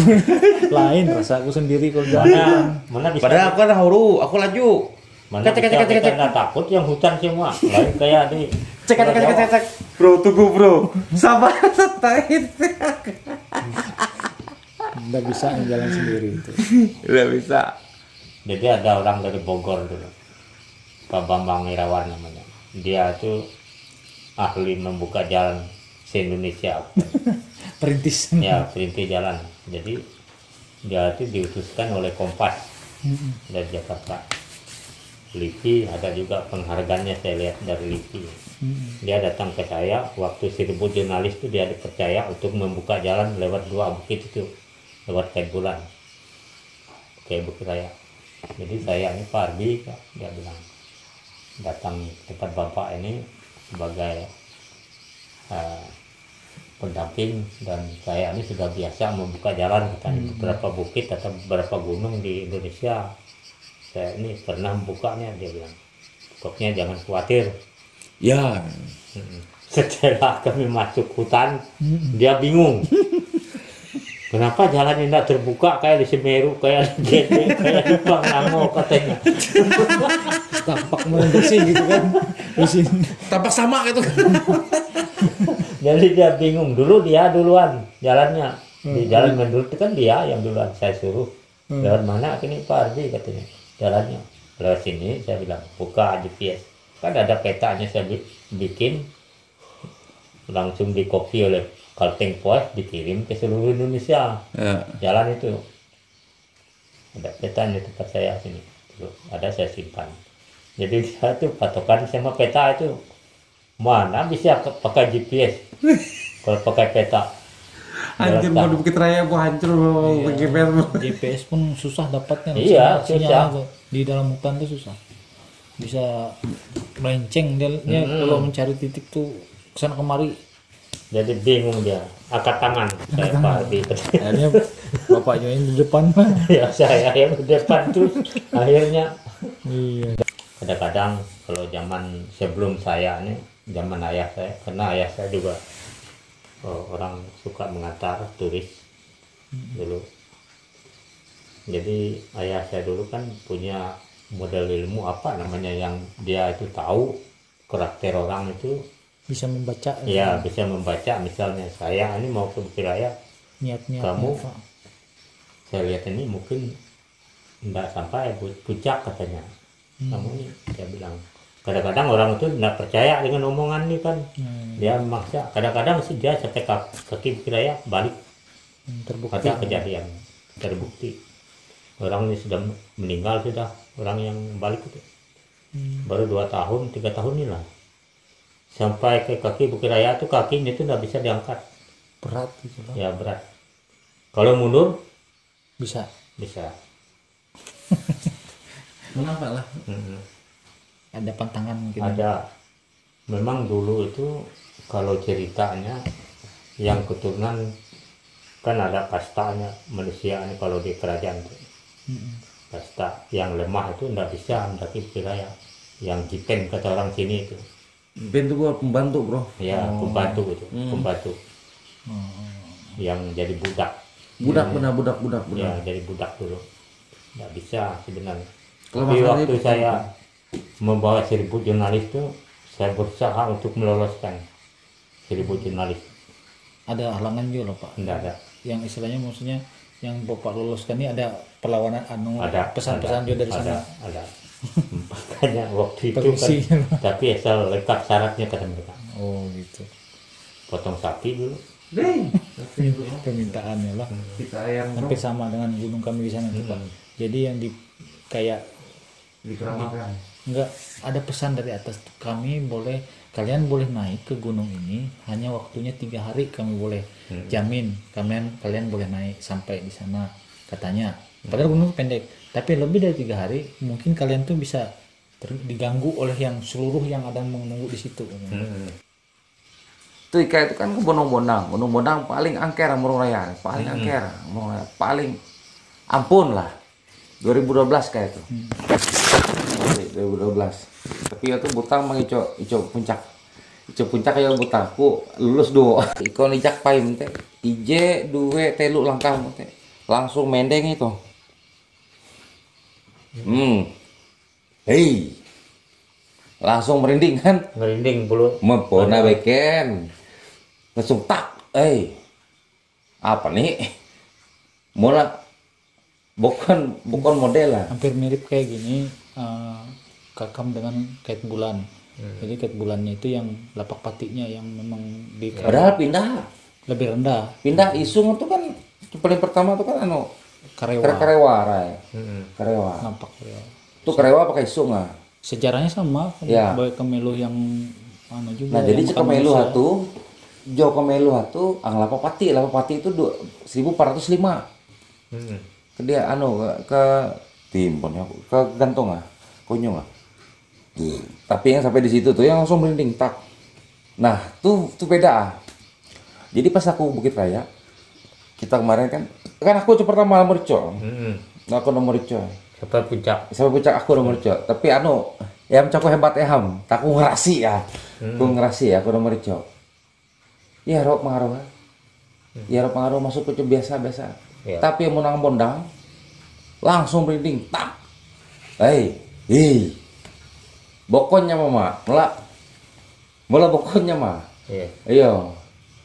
Lain rasa aku sendiri kalau jalan. Mana bisa? Padahal aku kan huru, aku laju. Mana bisa kita nggak takut yang hutan semua. Lain kayak di. Cek. Bro, tunggu bro. Sabar, setain. Nggak bisa jalan sendiri itu. Udah bisa. Jadi ada orang dari Bogor dulu, Pak Bambang Irawan namanya. Dia tuh ahli membuka jalan se-Indonesia. Perintis. Ya, perintis jalan. Jadi dia itu diutuskan oleh Kompas dari Jakarta. LIPI ada juga penghargaannya saya lihat dari LIPI. Dia datang ke saya waktu 1000 jurnalis itu dia dipercaya untuk membuka jalan lewat 2 bukit itu, lewat Kait Bulan, kayak Bukit Raya. Jadi saya ini Pak Arbi, dia bilang datang ke tempat bapak ini sebagai pendamping, dan saya ini sudah biasa membuka jalan katanya beberapa bukit atau beberapa gunung di Indonesia. Saya ini pernah membukanya, dia bilang. Pokoknya jangan khawatir. Ya. Setelah kami masuk hutan, dia bingung. Kenapa jalannya tidak terbuka kayak di Semeru, kayak di Gede, kayak di Pangango katanya. Tampak bersih gitu kan. Bersih. Tampak sama gitu. Jadi dia bingung. Dulu dia duluan jalannya. Di jalan menurut itu kan dia yang duluan. Saya suruh. Lewat mana ini Pak Ardi katanya. Jalannya. Lewat sini saya bilang buka GPS. Kan ada petanya saya bikin. Langsung di copy oleh Kalteng Pos, dikirim ke seluruh Indonesia. Ya. Jalan itu. Ada petanya tempat saya sini. Tuh, ada saya simpan. Jadi dia tuh patokan sama peta itu. Mana bisa pakai GPS kalau pakai peta. Anjir, mau di Bukit Raya mau hancur mau GPS. GPS pun susah dapatnya. Iya, Sinyal susah. tuh. Di dalam hutan tuh susah. Bisa melenceng dia kalau mencari titik tuh kesana kemari. Jadi bingung dia, angkat tangan saya Pak Ardi. Akhirnya bapaknya yang di depan. Ya saya yang di depan tuh akhirnya. Iya. Kadang-kadang kalau zaman sebelum saya nih, zaman ayah saya, karena ayah saya juga orang suka mengantar turis dulu. Jadi ayah saya dulu kan punya model ilmu apa namanya yang dia itu tahu karakter orang itu. Bisa membaca. Ya bisa membaca, misalnya saya ini mau ke Bukit Raya, Niatnya kamu apa. saya lihat ini mungkin nggak sampai puncak katanya. Kamu ini dia bilang. Kadang-kadang orang itu nggak percaya dengan omongan ini kan. Dia maksa. Kadang-kadang sih dia sampai kaki Bukit Raya balik. Terbukti. Ada kejadian terbukti. Orang ini sudah meninggal sudah, orang yang balik itu. Baru 2 tahun, 3 tahun inilah. Sampai ke kaki Bukit Raya itu kakinya itu nggak bisa diangkat. Berat gitu loh. Ya berat. Kalau mundur Bisa. bisa. Kenapa lah? Ada pantangan mungkin. Ada. Memang dulu itu kalau ceritanya yang keturunan kan ada kastanya manusia ini kalau di kerajaan itu. Kasta yang lemah itu nggak bisa mendaki Bukit Raya. Yang jipen kata orang sini itu. Jipen itu gua pembantu, Bro. Ya, pembantu itu, pembantu. Yang jadi budak. Budak budak. Ya, jadi budak dulu. Nggak bisa sebenarnya. Kalau Tapi masalahnya waktu saya membawa 1000 jurnalis itu, saya berusaha untuk meloloskan 1000 jurnalis. Ada halangan juga loh Pak. Tidak ada. Yang istilahnya maksudnya yang Bapak loloskan ini ada perlawanan Ada pesan-pesan juga dari sana. Ada. Makanya waktu itu Permisi. kan, tapi asal lengkap syaratnya kata mereka. Oh gitu. Potong sapi dulu. Permintaannya lah. Kita yang Hampir sama dengan gunung kami di sana tuh, Pak. Jadi yang di kayak dikeramatkan. enggak ada pesan dari atas, kami boleh, kalian boleh naik ke gunung ini hanya waktunya 3 hari, kami boleh jamin kalian boleh naik sampai di sana katanya. Padahal gunung pendek, tapi lebih dari 3 hari mungkin kalian tuh bisa diganggu oleh yang seluruh yang ada menunggu di situ. Tuh Ika itu kan ke Gunung Bonang paling angker Murung Raya, paling angker Murung Raya, paling ampun lah. 2012 kayak itu. 2012. Tapi itu butang mang ico puncak. Ico puncak ya butang ku lulus do. Iko nijak paim teh. Ije 2 telu langkah teh. Langsung mendeng itu. Hei. Langsung merinding kan? Merinding bulu. Mempona beken. Langsung tak. Apa nih? Mula bukan model lah. Hampir mirip kayak gini, kakam dengan kait bulan. Jadi kait bulannya itu yang lapak patinya yang memang di Padahal pindah lebih rendah. Isung itu kan paling pertama itu kan Karewa Karewa Ray. Karewa. nampak ya. Itu Karewa pakai isung ah. Sejarahnya sama, Ya. baik Kemelu yang juga. Nah, jadi yang cek Kemelu hatu, Jo Kemelu hatu, ang lapapati itu 1405. Ke dia ke timpon ya, ke gantung kunyung Tapi yang sampai di situ tuh yang langsung merinding tak. Nah, tuh beda. Jadi pas aku Bukit Raya, kita kemarin kan aku pertama nomor co. Aku nomor co. Sampai puncak. Aku nomor co. Tapi yang cakup hebat eham. Aku ngerasi ya. Aku nomor co. Ya rok pengaruh. Ya rok pengaruh masuk ke biasa. Ya. Tapi yang menang bondang langsung merinding tak. Bokonnya mama, mula bokonnya mah. Iya. Iya.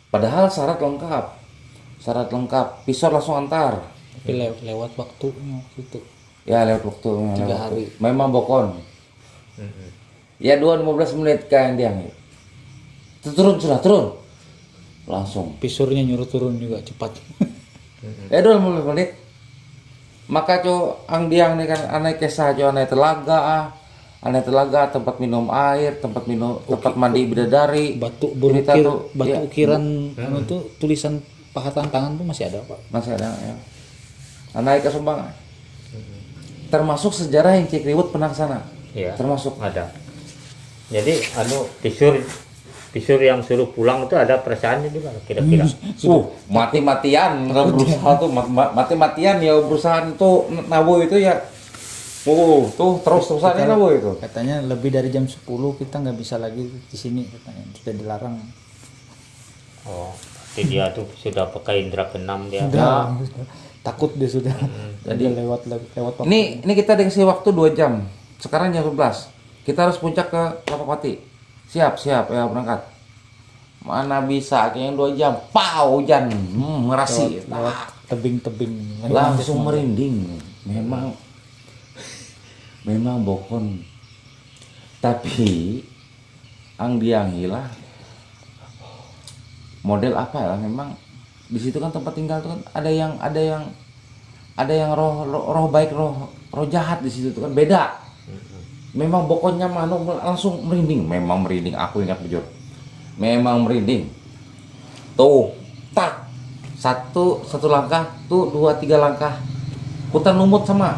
Padahal syarat lengkap. Pisau langsung antar. tapi lewat waktunya gitu. Ya lewat waktu. 3 hari. Memang bokon. Ya 2-15 menit kayak dia. Turun. Langsung. Pisurnya nyuruh turun juga cepat. 2-15 menit. Maka ang diang nih kan aneh kesah aneh telaga tempat minum air, tempat mandi bidadari. Batu Cerita berukir, tuh, batu ya. ukiran tuh tulisan pahatan tangan tuh masih ada Pak. Masih ada ya. Naik ke Sumbang. Termasuk sejarah yang Cik Riwut pernah ke sana. Iya. Termasuk. Ada. Jadi pisur yang suruh pulang itu ada perasaannya juga kira-kira. Mati-matian berusaha tuh mati-matian ya berusaha itu nabu itu ya. Tuh terus-terusan ini nabu itu. Katanya lebih dari jam 10 kita nggak bisa lagi di sini katanya, sudah dilarang. Oh, jadi dia tuh sudah pakai indera keenam dia. Sudah. Takut dia sudah. Jadi lewat waktu. Ini kita dikasih waktu 2 jam. Sekarang jam 11. Kita harus puncak ke Lapapati. Siap ya berangkat. Mana bisa kayaknya 2 jam. Pau hujan. Ngerasi. Lewat tebing-tebing. Langsung merinding. Memang bokon. Tapi ang dianghilah model apa ya, memang di situ kan tempat tinggal tuh kan ada yang roh baik, roh jahat di situ tuh kan beda. Memang pokoknya mano langsung merinding, memang merinding, aku ingat jujur. Memang merinding. Tuh, tak. Satu langkah, tuh 2-3 langkah. Hutan lumut sama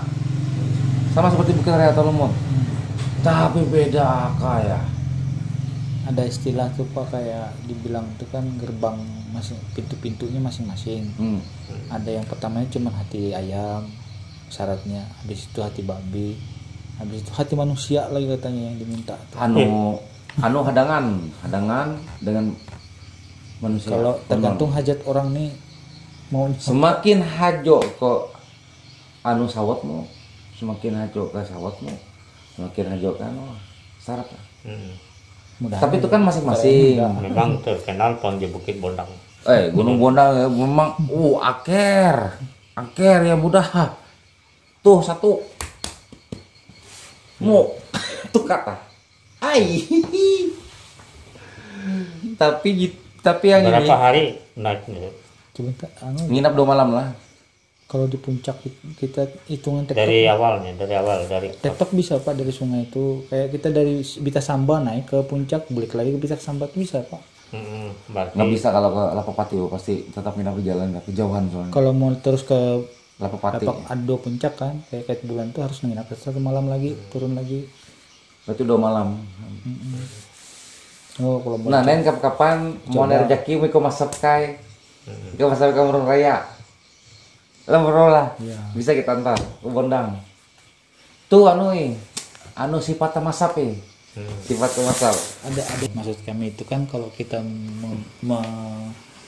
seperti Bukit Raya atau Lumut. Tapi beda kayak. Ada istilah tuh Pak, kayak dibilang itu kan gerbang masing, pintu-pintunya masing-masing. Ada yang pertamanya cuma hati ayam syaratnya, habis itu hati babi, habis itu hati manusia lagi katanya yang diminta tuh. Anu hadangan dengan manusia. Kalau tergantung hajat orang nih mau semakin hajo ke anu sawatmu, semakin hajo ke sawatmu, semakin hajo ke anu syarat. Tapi itu kan masing-masing. Memang terkenal pohon di Bukit Bondang. Gunung Bondang memang aker ya mudah. Tuh satu. Mau tuh kata. Tapi yang berapa ini hari naiknya? Coba nginap 2 malam lah. kalau di puncak kita hitungan tektok Dari awal tektok bisa Pak, dari sungai itu kayak kita dari Bita Samba naik ke puncak balik lagi ke Bita Samba itu bisa Pak. Berarti Nggak bisa kalau ke Lapapati pasti tetap nginap di jalan, kejauhan soalnya. Kalau mau terus ke Lapapati. Ado puncak kan kayak bulan tuh harus nginap 1 malam lagi, turun lagi. Berarti 2 malam. Oh, kalau mau Nah, kapan mau rezeki miko masap kai. Miko masap ke Murung Raya. Lemro lah. Iya. Bisa kita antar ke Bondang. Tuh anu sifat masap sifat masap. ada maksud kami itu kan kalau kita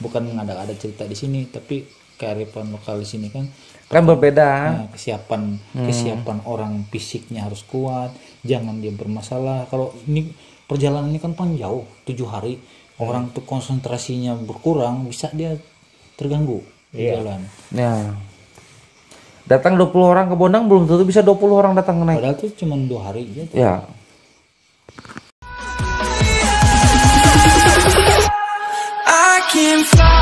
bukan mengada-ada cerita di sini, tapi kearifan lokal di sini kan Berbeda. nah, kesiapan orang fisiknya harus kuat, jangan dia bermasalah. Kalau ini perjalanan ini kan panjang, 7 hari, orang tuh konsentrasinya berkurang, bisa dia terganggu di jalan. Ya. Datang 20 orang ke Bondang belum tentu bisa 20 orang datang naik. Padahal tuh cuma 2 hari aja. Ya. I can fly.